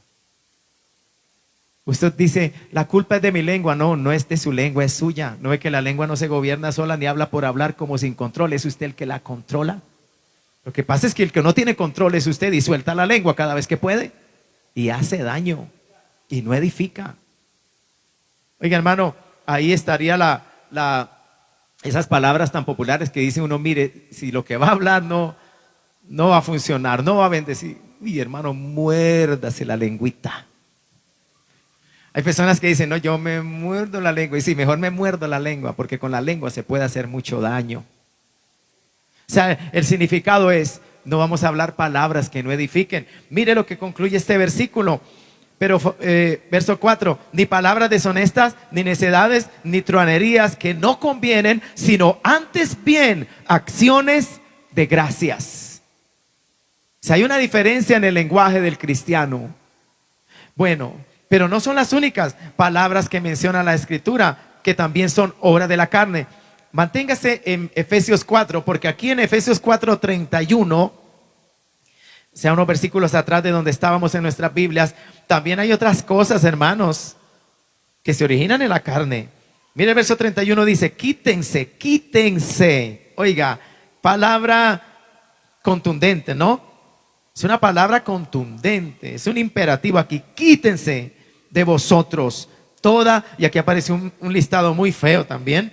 Usted dice, la culpa es de mi lengua. No, no es de su lengua, es suya. No ve que la lengua no se gobierna sola ni habla por hablar como sin control. Es usted el que la controla. Lo que pasa es que el que no tiene control es usted y suelta la lengua cada vez que puede y hace daño y no edifica. Oiga, hermano, ahí estaría esas palabras tan populares que dice uno, mire, si lo que va a hablar no va a funcionar, no va a bendecir. Uy, hermano, muérdase la lengüita. Hay personas que dicen, no, yo me muerdo la lengua. Y sí, mejor me muerdo la lengua, porque con la lengua se puede hacer mucho daño. O sea, el significado es, no vamos a hablar palabras que no edifiquen. Mire lo que concluye este versículo. Pero verso 4, ni palabras deshonestas, ni necedades, ni truanerías que no convienen, sino antes bien acciones de gracias. Si hay una diferencia en el lenguaje del cristiano, bueno, pero no son las únicas palabras que menciona la Escritura, que también son obra de la carne. Manténgase en Efesios 4, porque aquí en Efesios 4:31, sea unos versículos atrás de donde estábamos en nuestras Biblias, también hay otras cosas, hermanos, que se originan en la carne. Mire el verso 31, dice, quítense, quítense. Oiga, palabra contundente, ¿no? Es una palabra contundente, es un imperativo aquí. Quítense de vosotros toda, y aquí aparece un listado muy feo también,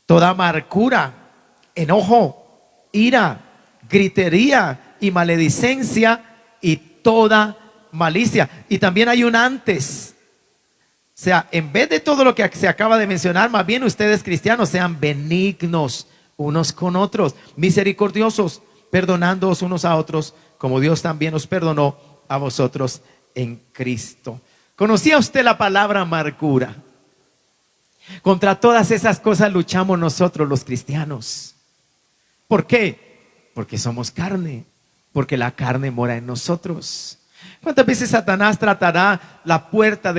toda amargura, enojo, ira, gritería y maledicencia y toda malicia. Y también hay un antes. O sea, en vez de todo lo que se acaba de mencionar, más bien ustedes cristianos sean benignos unos con otros, misericordiosos, perdonándoos unos a otros, como Dios también os perdonó a vosotros en Cristo. ¿Conocía usted la palabra amargura? Contra todas esas cosas luchamos nosotros los cristianos. ¿Por qué? Porque somos carne, porque la carne mora en nosotros. ¿Cuántas veces Satanás tratará la puerta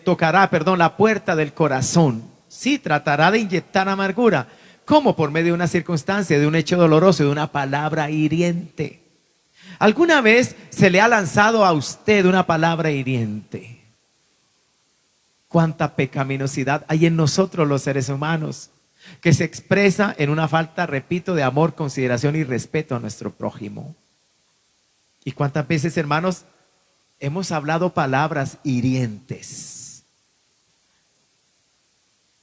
tocará la puerta del corazón? Sí, tratará de inyectar amargura. ¿Cómo? Por medio de una circunstancia, de un hecho doloroso, de una palabra hiriente. ¿Alguna vez se le ha lanzado a usted una palabra hiriente? ¿Cuánta pecaminosidad hay en nosotros los seres humanos? Que se expresa en una falta, repito, de amor, consideración y respeto a nuestro prójimo. ¿Y cuántas veces, hermanos, hemos hablado palabras hirientes?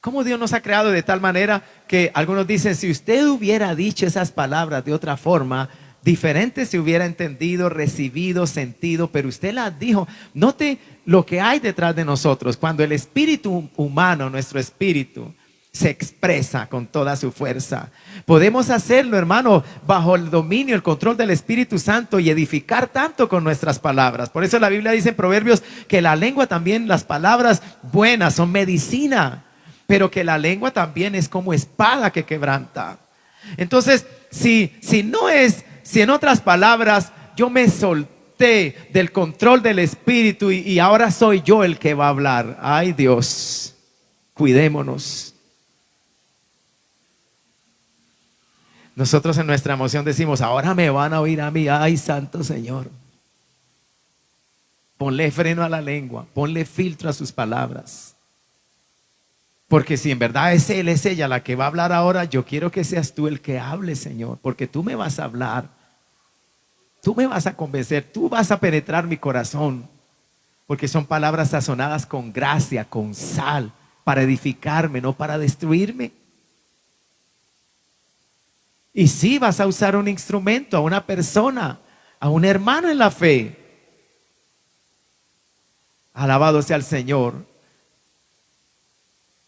¿Cómo Dios nos ha creado de tal manera que algunos dicen, si usted hubiera dicho esas palabras de otra forma, diferente se hubiera entendido, recibido, sentido, pero usted las dijo? Note lo que hay detrás de nosotros. Cuando el espíritu humano, nuestro espíritu, se expresa con toda su fuerza, podemos hacerlo, hermano, bajo el dominio, el control del Espíritu Santo, y edificar tanto con nuestras palabras. Por eso la Biblia dice en Proverbios que la lengua también, las palabras buenas son medicina, pero que la lengua también es como espada que quebranta. Entonces, si en otras palabras yo me solté del control del Espíritu y ahora soy yo el que va a hablar, ay Dios, cuidémonos. Nosotros en nuestra emoción decimos, ahora me van a oír a mí, ay Santo Señor. Ponle freno a la lengua, ponle filtro a sus palabras. Porque si en verdad es él, es ella la que va a hablar ahora, yo quiero que seas tú el que hable, Señor, porque tú me vas a hablar, tú me vas a convencer, tú vas a penetrar mi corazón, porque son palabras sazonadas con gracia, con sal, para edificarme, no para destruirme. Y si vas a usar un instrumento, a una persona, a un hermano en la fe, alabado sea el Señor.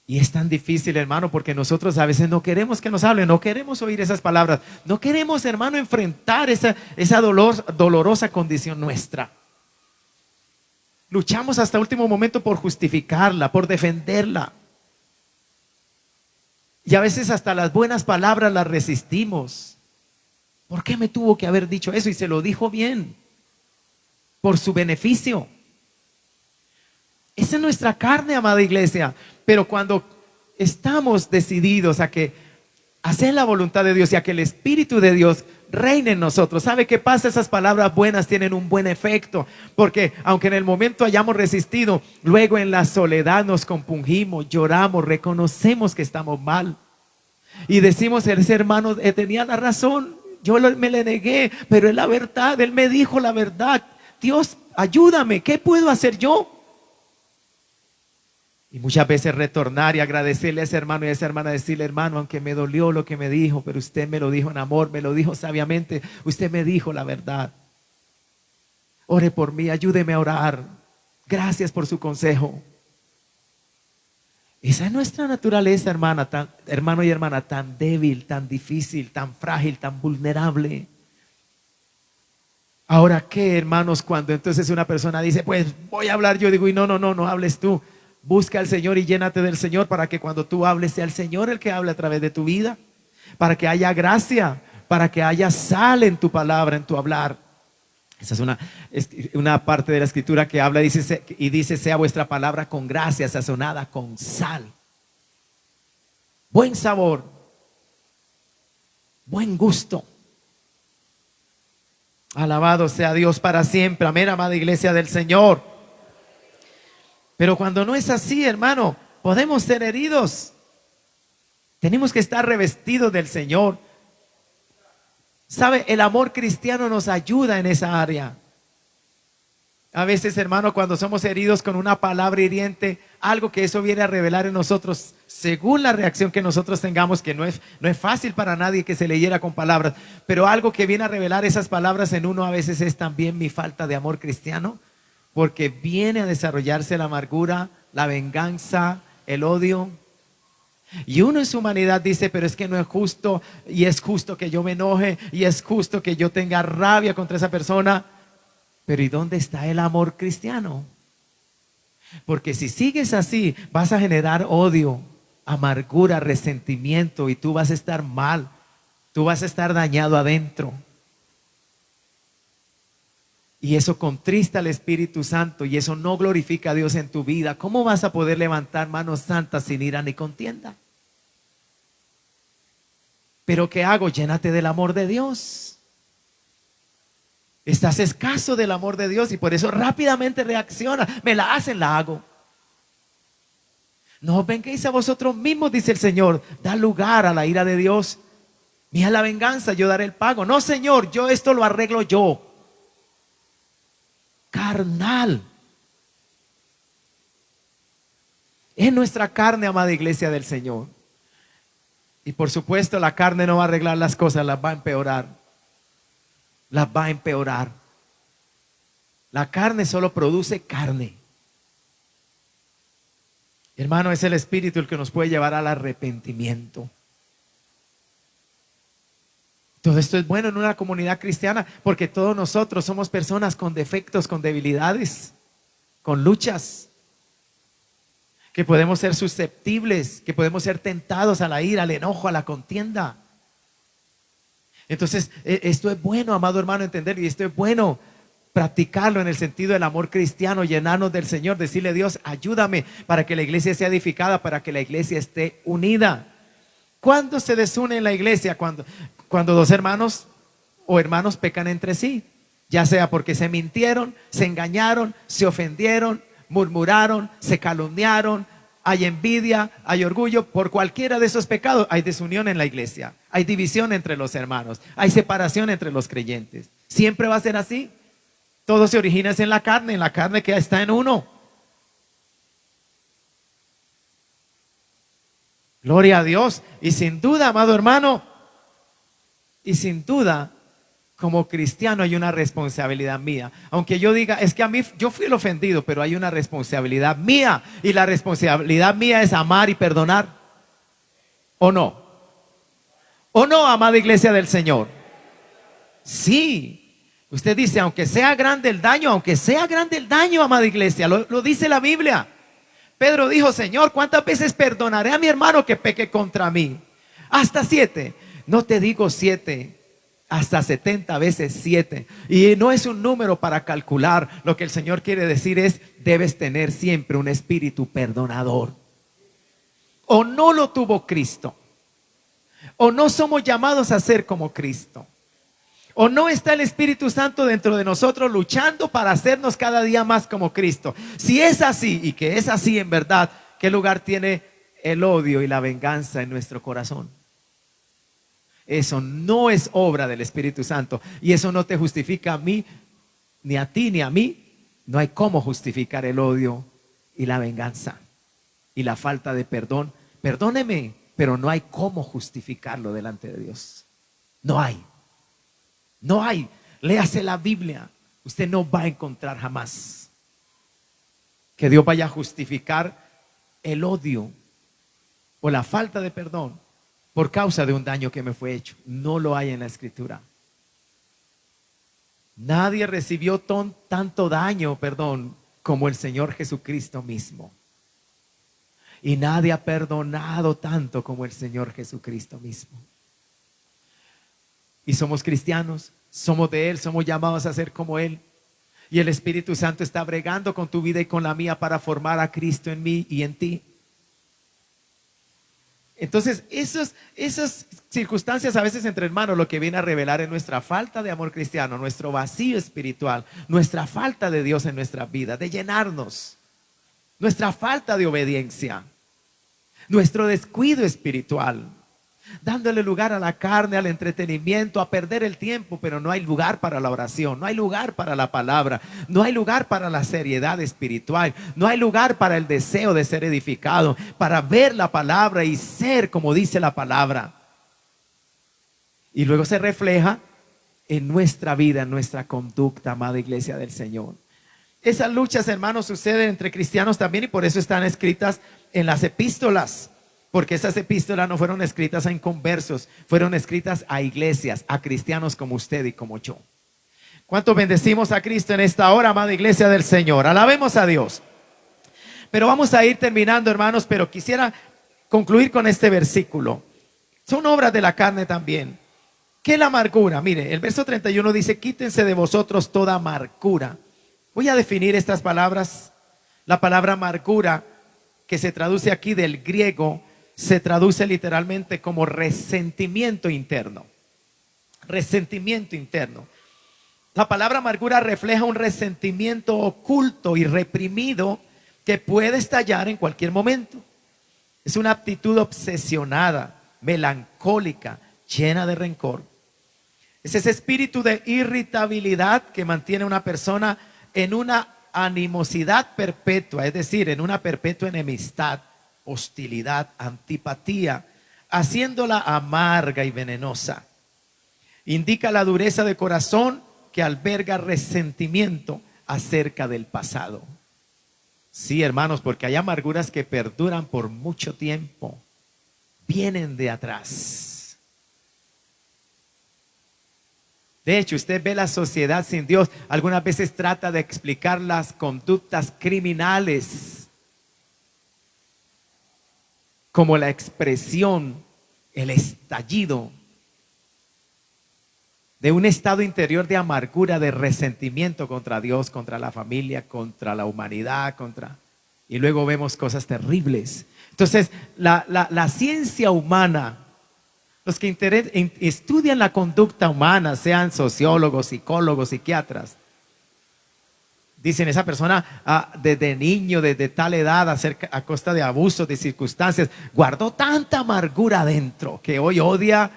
Y es tan difícil, hermano, porque nosotros a veces no queremos que nos hablen, no queremos oír esas palabras, no queremos, hermano, enfrentar esa dolorosa condición nuestra. Luchamos hasta último momento por justificarla, por defenderla. Y a veces hasta las buenas palabras las resistimos. ¿Por qué me tuvo que haber dicho eso? Y se lo dijo bien, por su beneficio. Esa es nuestra carne, amada iglesia. Pero cuando estamos decididos a hacer la voluntad de Dios y a que el Espíritu de Dios reine en nosotros, ¿sabe qué pasa? Esas palabras buenas tienen un buen efecto, porque aunque en el momento hayamos resistido, luego en la soledad nos compungimos, lloramos, reconocemos que estamos mal y decimos, ese hermano tenía la razón, yo me le negué, pero es la verdad, él me dijo la verdad. Dios, ayúdame, ¿qué puedo hacer yo? Y muchas veces retornar y agradecerle a ese hermano y a esa hermana, decirle, hermano, aunque me dolió lo que me dijo, pero usted me lo dijo en amor, me lo dijo sabiamente, usted me dijo la verdad. Ore por mí, ayúdeme a orar. Gracias por su consejo. Esa es nuestra naturaleza, hermano y hermana, tan débil, tan difícil, tan frágil, tan vulnerable. Ahora, ¿qué, hermanos? Cuando entonces una persona dice, pues voy a hablar, yo digo, y no, no, no, no hables tú. Busca al Señor y llénate del Señor para que cuando tú hables sea el Señor el que hable a través de tu vida, para que haya gracia, para que haya sal en tu palabra, en tu hablar. Esa es una parte de la escritura que habla y dice, sea vuestra palabra con gracia, sazonada con sal. Buen sabor, buen gusto. Alabado sea Dios para siempre. Amén, amada iglesia del Señor. Pero cuando no es así, hermano, podemos ser heridos. Tenemos que estar revestidos del Señor. ¿Sabe? El amor cristiano nos ayuda en esa área. A veces, hermano, cuando somos heridos con una palabra hiriente, algo que eso viene a revelar en nosotros, según la reacción que nosotros tengamos, que no es fácil para nadie que se le hiera con palabras, pero algo que viene a revelar esas palabras en uno a veces es también mi falta de amor cristiano, porque viene a desarrollarse la amargura, la venganza, el odio. Y uno en su humanidad dice, pero es que no es justo, y es justo que yo me enoje, y es justo que yo tenga rabia contra esa persona. Pero ¿y dónde está el amor cristiano? Porque si sigues así, vas a generar odio, amargura, resentimiento, y tú vas a estar mal, tú vas a estar dañado adentro. Y eso contrista al Espíritu Santo, y eso no glorifica a Dios en tu vida. ¿Cómo vas a poder levantar manos santas sin ira ni contienda? ¿Pero qué hago? Llénate del amor de Dios. Estás escaso del amor de Dios y por eso rápidamente reacciona. Me la hacen, la hago. No vengáis a vosotros mismos, dice el Señor. Da lugar a la ira de Dios. Mía la venganza, yo daré el pago. No, Señor, yo esto lo arreglo yo. Carnal. Es nuestra carne, amada iglesia del Señor. Y por supuesto la carne no va a arreglar las cosas, las va a empeorar. Las va a empeorar. La carne solo produce carne. Hermano, es el Espíritu el que nos puede llevar al arrepentimiento. Todo esto es bueno en una comunidad cristiana porque todos nosotros somos personas con defectos, con debilidades, con luchas, que podemos ser susceptibles, que podemos ser tentados a la ira, al enojo, a la contienda. Entonces, esto es bueno, amado hermano, entenderlo, y esto es bueno practicarlo en el sentido del amor cristiano, llenarnos del Señor, decirle a Dios, ayúdame para que la iglesia sea edificada, para que la iglesia esté unida. ¿Cuándo se desune en la iglesia? Cuando dos hermanos o hermanos pecan entre sí, ya sea porque se mintieron, se engañaron, se ofendieron, murmuraron, se calumniaron, hay envidia, hay orgullo. Por cualquiera de esos pecados hay desunión en la iglesia, hay división entre los hermanos, hay separación entre los creyentes. Siempre va a ser así. Todo se origina en la carne que está en uno. Gloria a Dios. Y sin duda, amado hermano, y sin duda, como cristiano hay una responsabilidad mía. Aunque yo diga, es que a mí, yo fui el ofendido, pero hay una responsabilidad mía. Y la responsabilidad mía es amar y perdonar. ¿O no? ¿O no, amada iglesia del Señor? Sí. Usted dice, aunque sea grande el daño, amada iglesia, lo dice la Biblia. Pedro dijo, Señor, ¿cuántas veces perdonaré a mi hermano que peque contra mí? Hasta 7. No te digo 7, hasta 70 veces 7. Y no es un número para calcular. Lo que el Señor quiere decir es, debes tener siempre un espíritu perdonador. O no lo tuvo Cristo, o no somos llamados a ser como Cristo, o no está el Espíritu Santo dentro de nosotros luchando para hacernos cada día más como Cristo. Si es así, y que es así en verdad, ¿qué lugar tiene el odio y la venganza en nuestro corazón? Eso no es obra del Espíritu Santo, y eso no te justifica a mí, ni a ti, ni a mí. No hay cómo justificar el odio y la venganza y la falta de perdón. Perdóneme, pero no hay cómo justificarlo delante de Dios. No hay. No hay. Léase la Biblia. Usted no va a encontrar jamás que Dios vaya a justificar el odio o la falta de perdón por causa de un daño que me fue hecho. No lo hay en la Escritura. Nadie recibió tanto daño, como el Señor Jesucristo mismo. Y nadie ha perdonado tanto como el Señor Jesucristo mismo. Y somos cristianos, somos de Él, somos llamados a ser como Él. Y el Espíritu Santo está bregando con tu vida y con la mía para formar a Cristo en mí y en ti. Entonces, esas circunstancias a veces entre hermanos lo que viene a revelar es nuestra falta de amor cristiano, nuestro vacío espiritual, nuestra falta de Dios en nuestra vida, de llenarnos, nuestra falta de obediencia, nuestro descuido espiritual, dándole lugar a la carne, al entretenimiento, a perder el tiempo, pero no hay lugar para la oración, no hay lugar para la palabra, no hay lugar para la seriedad espiritual, no hay lugar para el deseo de ser edificado, para ver la palabra y ser como dice la palabra. Y luego se refleja en nuestra vida, en nuestra conducta, amada iglesia del Señor. Esas luchas, hermanos, suceden entre cristianos también y por eso están escritas en las epístolas. Porque esas epístolas no fueron escritas a inconversos, fueron escritas a iglesias, a cristianos como usted y como yo. ¿Cuántos bendecimos a Cristo en esta hora, amada iglesia del Señor? Alabemos a Dios. Pero vamos a ir terminando, hermanos, pero quisiera concluir con este versículo. Son obras de la carne también. ¿Qué es la amargura? Mire, el verso 31 dice, quítense de vosotros toda amargura. Voy a definir estas palabras. La palabra amargura, que se traduce aquí del griego, se traduce literalmente como resentimiento interno. Resentimiento interno. La palabra amargura refleja un resentimiento oculto y reprimido que puede estallar en cualquier momento. Es una actitud obsesionada, melancólica, llena de rencor. Es ese espíritu de irritabilidad que mantiene a una persona en una animosidad perpetua, es decir, en una perpetua enemistad, hostilidad, antipatía, haciéndola amarga y venenosa. Indica la dureza de corazón que alberga resentimiento acerca del pasado. Sí, hermanos, porque hay amarguras que perduran por mucho tiempo, vienen de atrás. De hecho, usted ve la sociedad sin Dios, algunas veces trata de explicar las conductas criminales como la expresión, el estallido de un estado interior de amargura, de resentimiento contra Dios, contra la familia, contra la humanidad, y luego vemos cosas terribles. Entonces, la ciencia humana, los que estudian la conducta humana, sean sociólogos, psicólogos, psiquiatras, dicen, esa persona desde niño, desde tal edad, a costa de abusos, de circunstancias, guardó tanta amargura adentro que hoy odia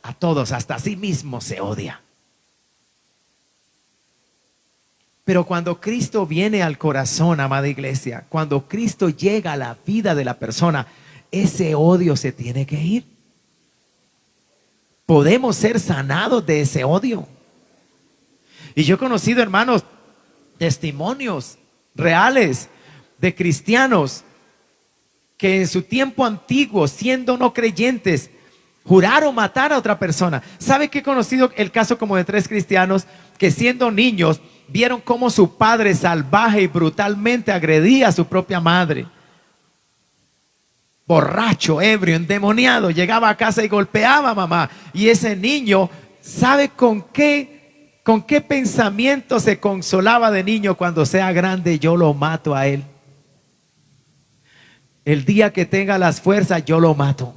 a todos, hasta a sí mismo se odia. Pero cuando Cristo viene al corazón, amada iglesia, cuando Cristo llega a la vida de la persona, ese odio se tiene que ir. Podemos ser sanados de ese odio. Y yo he conocido, hermanos, testimonios reales de cristianos que en su tiempo antiguo, siendo no creyentes, juraron matar a otra persona. ¿Sabe que he conocido el caso como de 3 cristianos que siendo niños vieron cómo su padre salvaje y brutalmente agredía a su propia madre? Borracho, ebrio, endemoniado, llegaba a casa y golpeaba a mamá. Y ese niño, ¿sabe con qué pensamiento se consolaba de niño? Cuando sea grande yo lo mato a él. El día que tenga las fuerzas yo lo mato.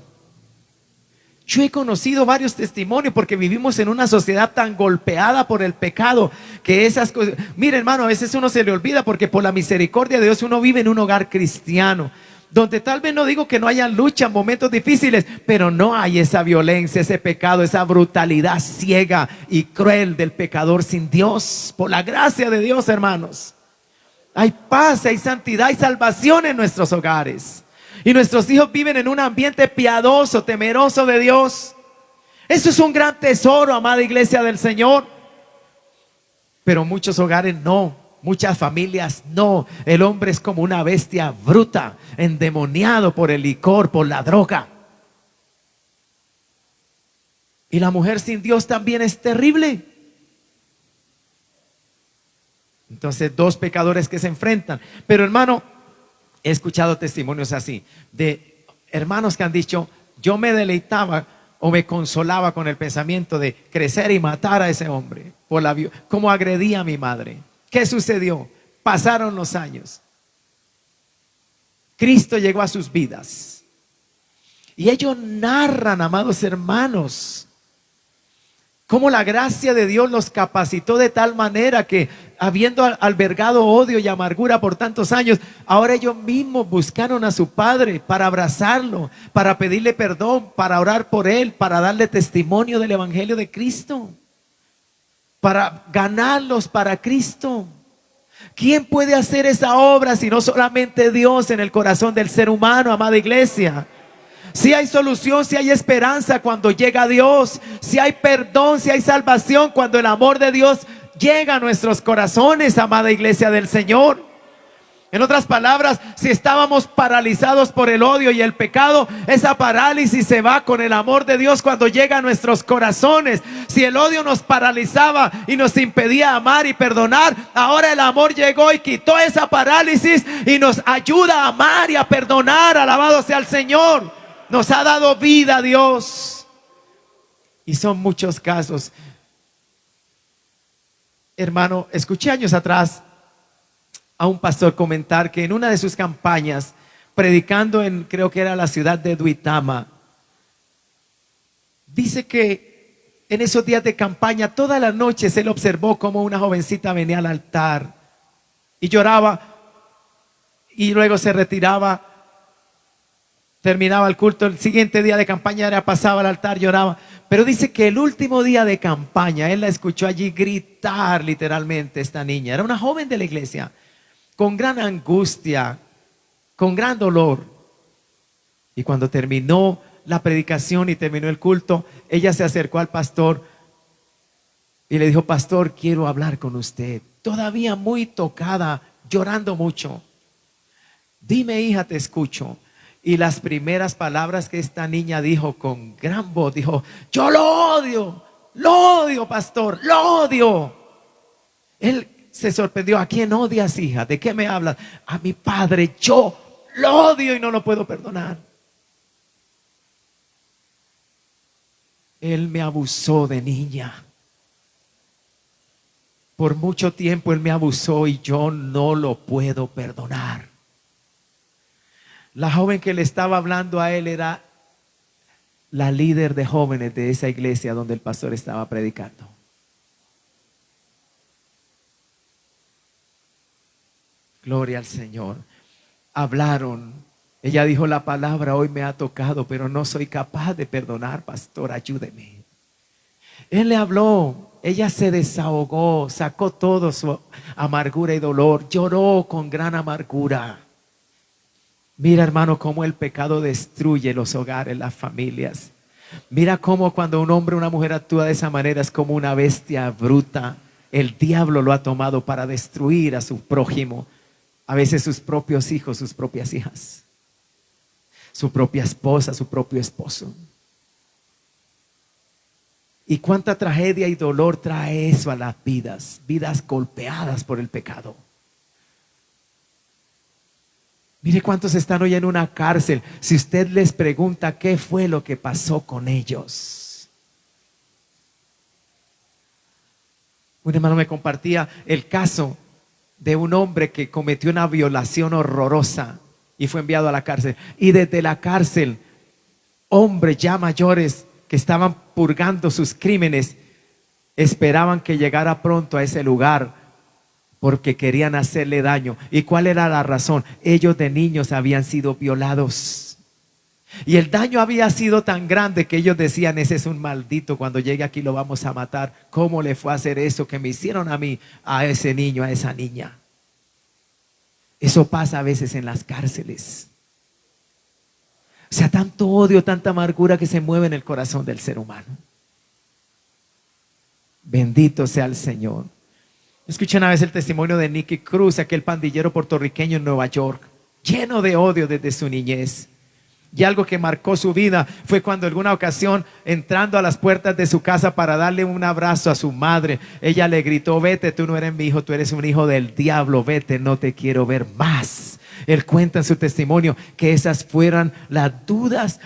Yo he conocido varios testimonios porque vivimos en una sociedad tan golpeada por el pecado que esas cosas, mire hermano, a veces uno se le olvida porque por la misericordia de Dios uno vive en un hogar cristiano donde tal vez no digo que no hayan luchas, momentos difíciles, pero no hay esa violencia, ese pecado, esa brutalidad ciega y cruel del pecador sin Dios. Por la gracia de Dios, hermanos, hay paz, hay santidad, hay salvación en nuestros hogares. Y nuestros hijos viven en un ambiente piadoso, temeroso de Dios. Eso es un gran tesoro, amada iglesia del Señor. Pero muchos hogares no, muchas familias no. El hombre es como una bestia bruta, endemoniado por el licor, por la droga. Y la mujer sin Dios también es terrible. Entonces, dos pecadores que se enfrentan. Pero hermano, he escuchado testimonios así, de hermanos que han dicho, yo me deleitaba o me consolaba con el pensamiento de crecer y matar a ese hombre por cómo agredía a mi madre. ¿Qué sucedió? Pasaron los años. Cristo llegó a sus vidas. Y ellos narran, amados hermanos, cómo la gracia de Dios los capacitó de tal manera que, habiendo albergado odio y amargura por tantos años, ahora ellos mismos buscaron a su Padre para abrazarlo, para pedirle perdón, para orar por él, para darle testimonio del Evangelio de Cristo, para ganarlos para Cristo. ¿Quién puede hacer esa obra si no solamente Dios en el corazón del ser humano, amada iglesia? Si hay solución, si hay esperanza cuando llega Dios, si hay perdón, si hay salvación cuando el amor de Dios llega a nuestros corazones, amada iglesia del Señor. En otras palabras, si estábamos paralizados por el odio y el pecado, esa parálisis se va con el amor de Dios cuando llega a nuestros corazones. Si el odio nos paralizaba y nos impedía amar y perdonar, ahora el amor llegó y quitó esa parálisis y nos ayuda a amar y a perdonar. Alabado sea el Señor. Nos ha dado vida Dios. Y son muchos casos. Hermano, escuché años atrás a un pastor comentar que en una de sus campañas, predicando en, creo que era la ciudad de Duitama, dice que en esos días de campaña, todas las noches él observó como una jovencita venía al altar y lloraba, y luego se retiraba, terminaba el culto, el siguiente día de campaña ya pasaba al altar, lloraba. Pero dice que el último día de campaña él la escuchó allí gritar literalmente, esta niña. Era una joven de la iglesia, con gran angustia, con gran dolor. Y cuando terminó la predicación y terminó el culto, ella se acercó al pastor y le dijo: pastor, quiero hablar con usted. Todavía muy tocada, llorando mucho. Dime, hija, te escucho. Y las primeras palabras que esta niña dijo con gran voz, dijo: yo lo odio, pastor, lo odio. Él se sorprendió: ¿a quién odias, hija? ¿De qué me hablas? A mi padre, yo lo odio y no lo puedo perdonar. Él me abusó de niña. Por mucho tiempo él me abusó y yo no lo puedo perdonar. La joven que le estaba hablando a él era la líder de jóvenes de esa iglesia donde el pastor estaba predicando. Gloria al Señor. Hablaron. Ella dijo: la palabra hoy me ha tocado, pero no soy capaz de perdonar, pastor, ayúdeme. Él le habló. Ella se desahogó, sacó todo su amargura y dolor, lloró con gran amargura. Mira, hermano, cómo el pecado destruye los hogares, las familias. Mira cómo cuando un hombre o una mujer actúa de esa manera es como una bestia bruta. El diablo lo ha tomado para destruir a su prójimo. A veces sus propios hijos, sus propias hijas, su propia esposa, su propio esposo. Y cuánta tragedia y dolor trae eso a las vidas golpeadas por el pecado. Mire cuántos están hoy en una cárcel. Si usted les pregunta qué fue lo que pasó con ellos. Un hermano me compartía el caso de un hombre que cometió una violación horrorosa y fue enviado a la cárcel. Y desde la cárcel, hombres ya mayores que estaban purgando sus crímenes esperaban que llegara pronto a ese lugar, porque querían hacerle daño. ¿Y cuál era la razón? Ellos de niños habían sido violados. Y el daño había sido tan grande que ellos decían: ese es un maldito, cuando llegue aquí lo vamos a matar. ¿Cómo le fue a hacer eso que me hicieron a mí, a ese niño, a esa niña? Eso pasa a veces en las cárceles. O sea, tanto odio, tanta amargura que se mueve en el corazón del ser humano. Bendito sea el Señor. Escuché una vez el testimonio de Nicky Cruz, aquel pandillero puertorriqueño en Nueva York, lleno de odio desde su niñez. Y algo que marcó su vida fue cuando en alguna ocasión, entrando a las puertas de su casa para darle un abrazo a su madre, ella le gritó: vete, tú no eres mi hijo, tú eres un hijo del diablo, vete, no te quiero ver más. Él cuenta en su testimonio que esas fueran las duras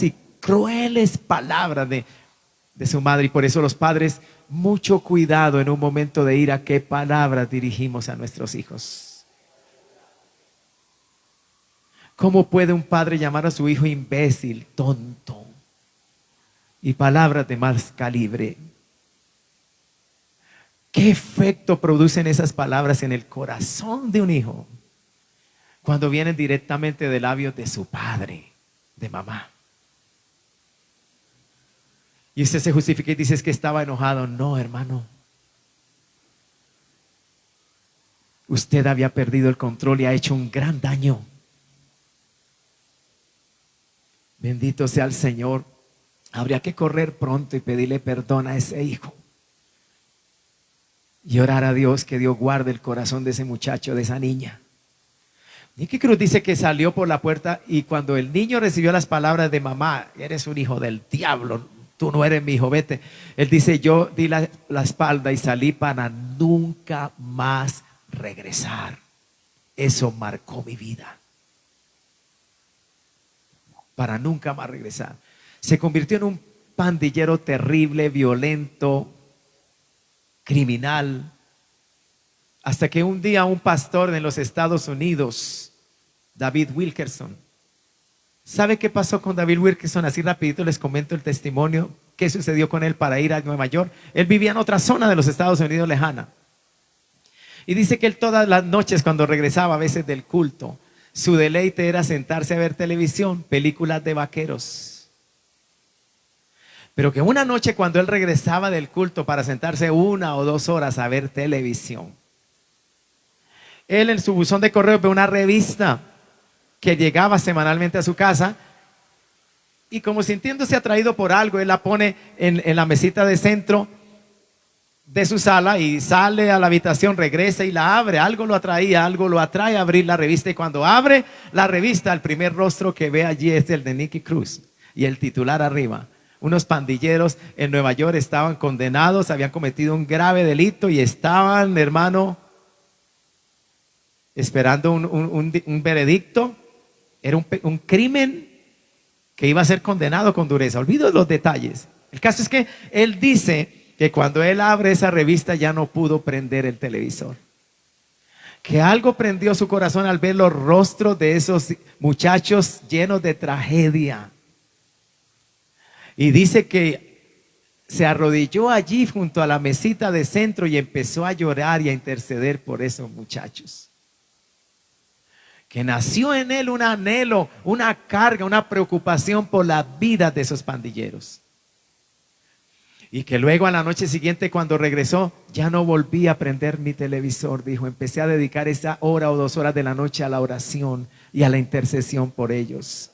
y crueles palabras de su madre. Y por eso los padres, mucho cuidado en un momento de ira, qué palabras dirigimos a nuestros hijos. ¿Cómo puede un padre llamar a su hijo imbécil, tonto? Y palabras de más calibre. ¿Qué efecto producen esas palabras en el corazón de un hijo cuando vienen directamente de labios de su padre, de mamá? Y usted se justifica y dice: es que estaba enojado. No, hermano. Usted había perdido el control y ha hecho un gran daño. Bendito sea el Señor. Habría que correr pronto y pedirle perdón a ese hijo. Y orar a Dios que Dios guarde el corazón de ese muchacho, de esa niña. Nicky Cruz dice que salió por la puerta y cuando el niño recibió las palabras de mamá: eres un hijo del diablo, tú no eres mi hijo, vete. Él dice: yo di la espalda y salí para nunca más regresar. Eso marcó mi vida. Para nunca más regresar. Se convirtió en un pandillero terrible, violento, criminal, hasta que un día un pastor en los Estados Unidos, David Wilkerson, ¿sabe qué pasó con David Wilkerson? Así rapidito les comento el testimonio, qué sucedió con él para ir a Nueva York. Él vivía en otra zona de los Estados Unidos lejana. Y dice que él todas las noches, cuando regresaba a veces del culto, su deleite era sentarse a ver televisión, películas de vaqueros. Pero que una noche, cuando él regresaba del culto para sentarse 1 o 2 horas a ver televisión, él en su buzón de correo ve una revista que llegaba semanalmente a su casa y, como sintiéndose atraído por algo, él la pone en la mesita de centro de su sala y sale a la habitación, regresa y la abre. Algo lo atraía, algo lo atrae a abrir la revista, y cuando abre la revista, el primer rostro que ve allí es el de Nicky Cruz y el titular arriba: unos pandilleros en Nueva York estaban condenados, habían cometido un grave delito y estaban, hermano, esperando un veredicto. Era un crimen que iba a ser condenado con dureza. Olvido los detalles. El caso es que él dice que cuando él abre esa revista ya no pudo prender el televisor. Que algo prendió su corazón al ver los rostros de esos muchachos llenos de tragedia. Y dice que se arrodilló allí junto a la mesita de centro y empezó a llorar y a interceder por esos muchachos. Que nació en él un anhelo, una carga, una preocupación por la vida de esos pandilleros. Y que luego a la noche siguiente, cuando regresó, ya no volví a prender mi televisor. Dijo: empecé a dedicar esa 1 o 2 horas de la noche a la oración y a la intercesión por ellos.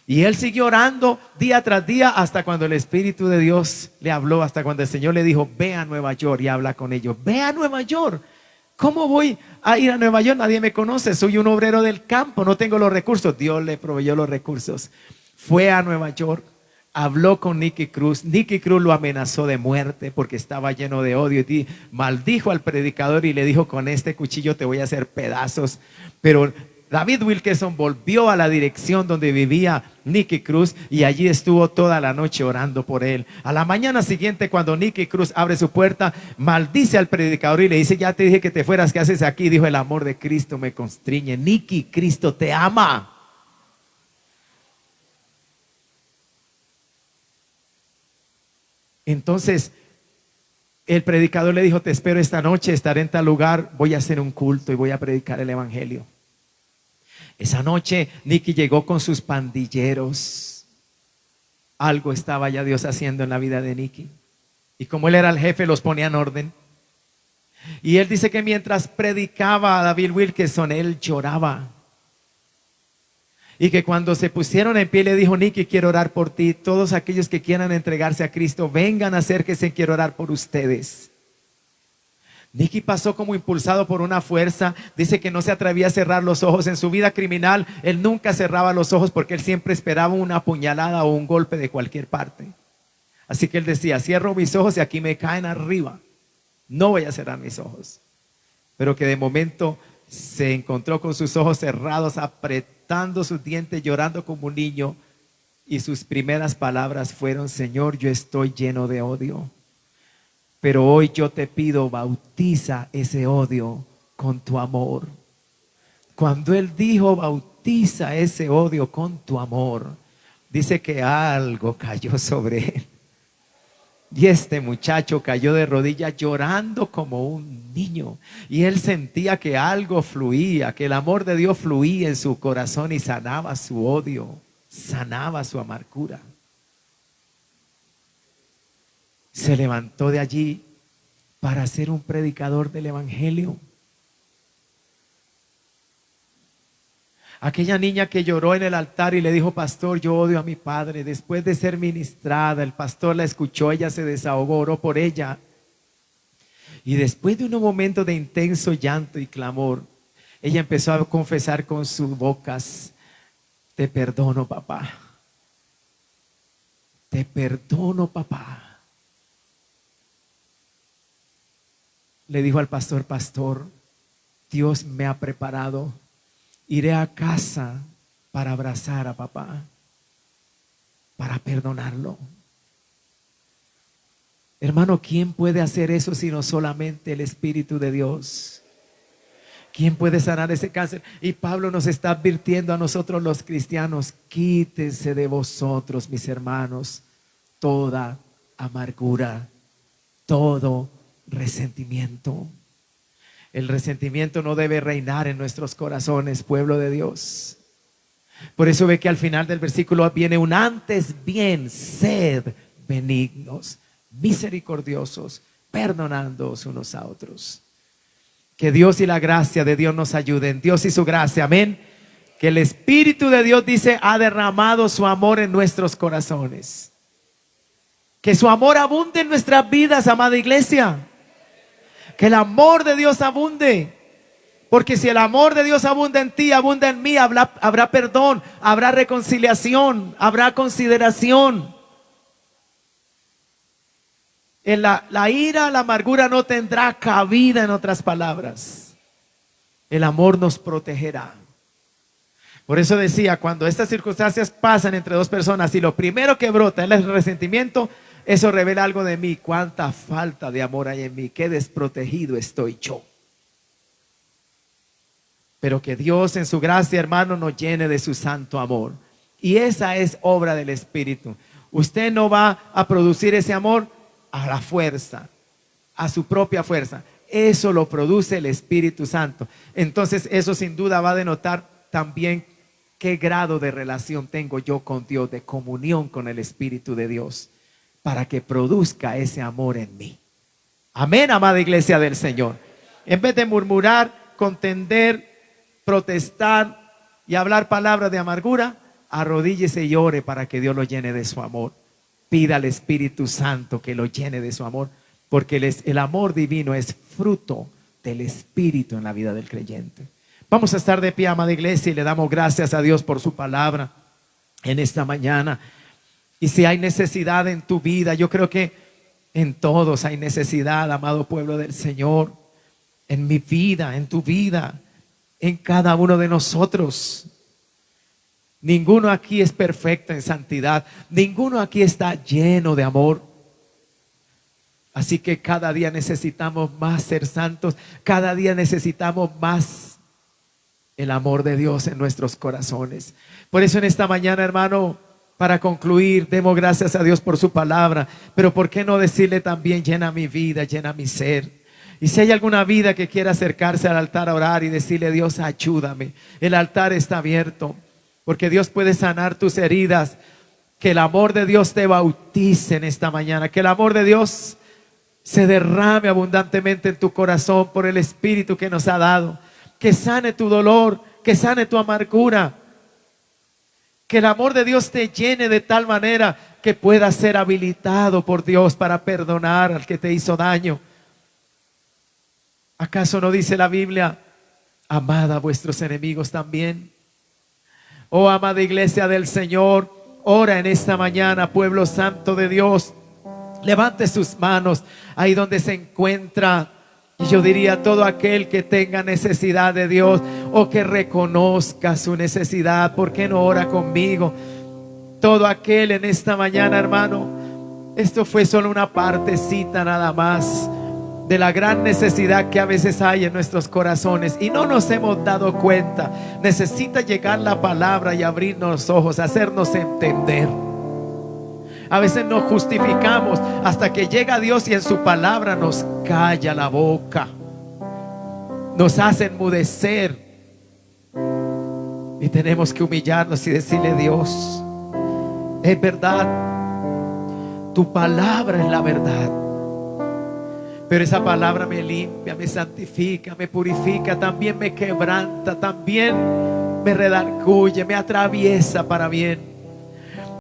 Y él siguió orando día tras día hasta cuando el Espíritu de Dios le habló, hasta cuando el Señor le dijo: ve a Nueva York y habla con ellos. Ve a Nueva York. ¿Cómo voy a ir a Nueva York? Nadie me conoce, soy un obrero del campo, no tengo los recursos. Dios le proveyó los recursos. Fue a Nueva York. Habló con Nicky Cruz. Nicky Cruz lo amenazó de muerte porque estaba lleno de odio y maldijo al predicador y le dijo: con este cuchillo te voy a hacer pedazos. Pero David Wilkerson volvió a la dirección donde vivía Nicky Cruz y allí estuvo toda la noche orando por él. A la mañana siguiente, cuando Nicky Cruz abre su puerta, maldice al predicador y le dice: ya te dije que te fueras, ¿qué haces aquí? Dijo: el amor de Cristo me constriñe. Nicky, Cristo te ama. Entonces el predicador le dijo: te espero esta noche, estaré en tal lugar, voy a hacer un culto y voy a predicar el evangelio. Esa noche Nicky llegó con sus pandilleros. Algo estaba ya Dios haciendo en la vida de Nicky, y como él era el jefe, los ponía en orden. Y él dice que mientras predicaba a David Wilkerson, él lloraba. Y que cuando se pusieron en pie le dijo: Nicky, quiero orar por ti. Todos aquellos que quieran entregarse a Cristo, vengan, acérquense, quiero orar por ustedes. Nicky pasó como impulsado por una fuerza. Dice que no se atrevía a cerrar los ojos. En su vida criminal, él nunca cerraba los ojos porque él siempre esperaba una puñalada o un golpe de cualquier parte. Así que él decía, cierro mis ojos y aquí me caen arriba. No voy a cerrar mis ojos. Pero que de momento se encontró con sus ojos cerrados, apretando sus dientes, llorando como un niño. Y sus primeras palabras fueron, Señor, yo estoy lleno de odio. Pero hoy yo te pido, bautiza ese odio con tu amor. Cuando él dijo, bautiza ese odio con tu amor, dice que algo cayó sobre él. Y este muchacho cayó de rodillas llorando como un niño. Y él sentía que algo fluía, que el amor de Dios fluía en su corazón y sanaba su odio, sanaba su amargura. Se levantó de allí para ser un predicador del evangelio. Aquella niña que lloró en el altar y le dijo, pastor, yo odio a mi padre. Después de ser ministrada, el pastor la escuchó, ella se desahogó, oró por ella. Y después de un momento de intenso llanto y clamor, ella empezó a confesar con sus bocas, te perdono, papá. Te perdono, papá. Le dijo al pastor, pastor, Dios me ha preparado. Iré a casa para abrazar a papá, para perdonarlo. Hermano, ¿quién puede hacer eso sino solamente el Espíritu de Dios? ¿Quién puede sanar ese cáncer? Y Pablo nos está advirtiendo a nosotros los cristianos, quítense de vosotros, mis hermanos, toda amargura, todo resentimiento. El resentimiento no debe reinar en nuestros corazones, pueblo de Dios. Por eso ve que al final del versículo viene un antes bien, sed benignos, misericordiosos, perdonándoos unos a otros. Que Dios y la gracia de Dios nos ayuden. Dios y su gracia, amén. Que el Espíritu de Dios, dice, ha derramado su amor en nuestros corazones. Que su amor abunde en nuestras vidas, amada iglesia. Que el amor de Dios abunde. Porque si el amor de Dios abunda en ti, abunda en mí, habrá perdón, habrá reconciliación, habrá consideración. En la ira, la amargura no tendrá cabida, en otras palabras. El amor nos protegerá. Por eso decía, cuando estas circunstancias pasan entre dos personas y lo primero que brota es el resentimiento, eso revela algo de mí. Cuánta falta de amor hay en mí, qué desprotegido estoy yo. Pero que Dios en su gracia, hermano, nos llene de su santo amor. Y esa es obra del Espíritu. Usted no va a producir ese amor a la fuerza, a su propia fuerza. Eso lo produce el Espíritu Santo. Entonces eso sin duda va a denotar también qué grado de relación tengo yo con Dios, de comunión con el Espíritu de Dios, para que produzca ese amor en mí. Amén, amada iglesia del Señor. En vez de murmurar, contender, protestar y hablar palabras de amargura, arrodíllese y ore para que Dios lo llene de su amor. Pida al Espíritu Santo que lo llene de su amor, porque el amor divino es fruto del Espíritu en la vida del creyente. Vamos a estar de pie, amada iglesia, y le damos gracias a Dios por su palabra en esta mañana. Y si hay necesidad en tu vida, yo creo que en todos hay necesidad, amado pueblo del Señor, en mi vida, en tu vida, en cada uno de nosotros. Ninguno aquí es perfecto en santidad, ninguno aquí está lleno de amor. Así que cada día necesitamos más ser santos, cada día necesitamos más el amor de Dios en nuestros corazones. Por eso en esta mañana, hermano, para concluir, demos gracias a Dios por su palabra, pero ¿por qué no decirle también, llena mi vida, llena mi ser? Y si hay alguna vida que quiera acercarse al altar a orar y decirle, Dios, ayúdame, el altar está abierto, porque Dios puede sanar tus heridas. Que el amor de Dios te bautice en esta mañana, que el amor de Dios se derrame abundantemente en tu corazón por el Espíritu que nos ha dado, que sane tu dolor, que sane tu amargura, que el amor de Dios te llene de tal manera que puedas ser habilitado por Dios para perdonar al que te hizo daño. ¿Acaso no dice la Biblia, amad a vuestros enemigos también? Oh, amada iglesia del Señor, ora en esta mañana, pueblo santo de Dios. Levante sus manos ahí donde se encuentra. Y yo diría, todo aquel que tenga necesidad de Dios o que reconozca su necesidad, ¿por qué no ora conmigo? Todo aquel en esta mañana, hermano, esto fue solo una partecita nada más de la gran necesidad que a veces hay en nuestros corazones y no nos hemos dado cuenta. Necesita llegar la palabra y abrirnos los ojos, hacernos entender. A veces nos justificamos hasta que llega Dios y en su palabra nos calla la boca, nos hace enmudecer, y tenemos que humillarnos y decirle: Dios, es verdad, tu palabra es la verdad, pero esa palabra me limpia, me santifica, me purifica, también me quebranta, también me redarguye, me atraviesa para bien.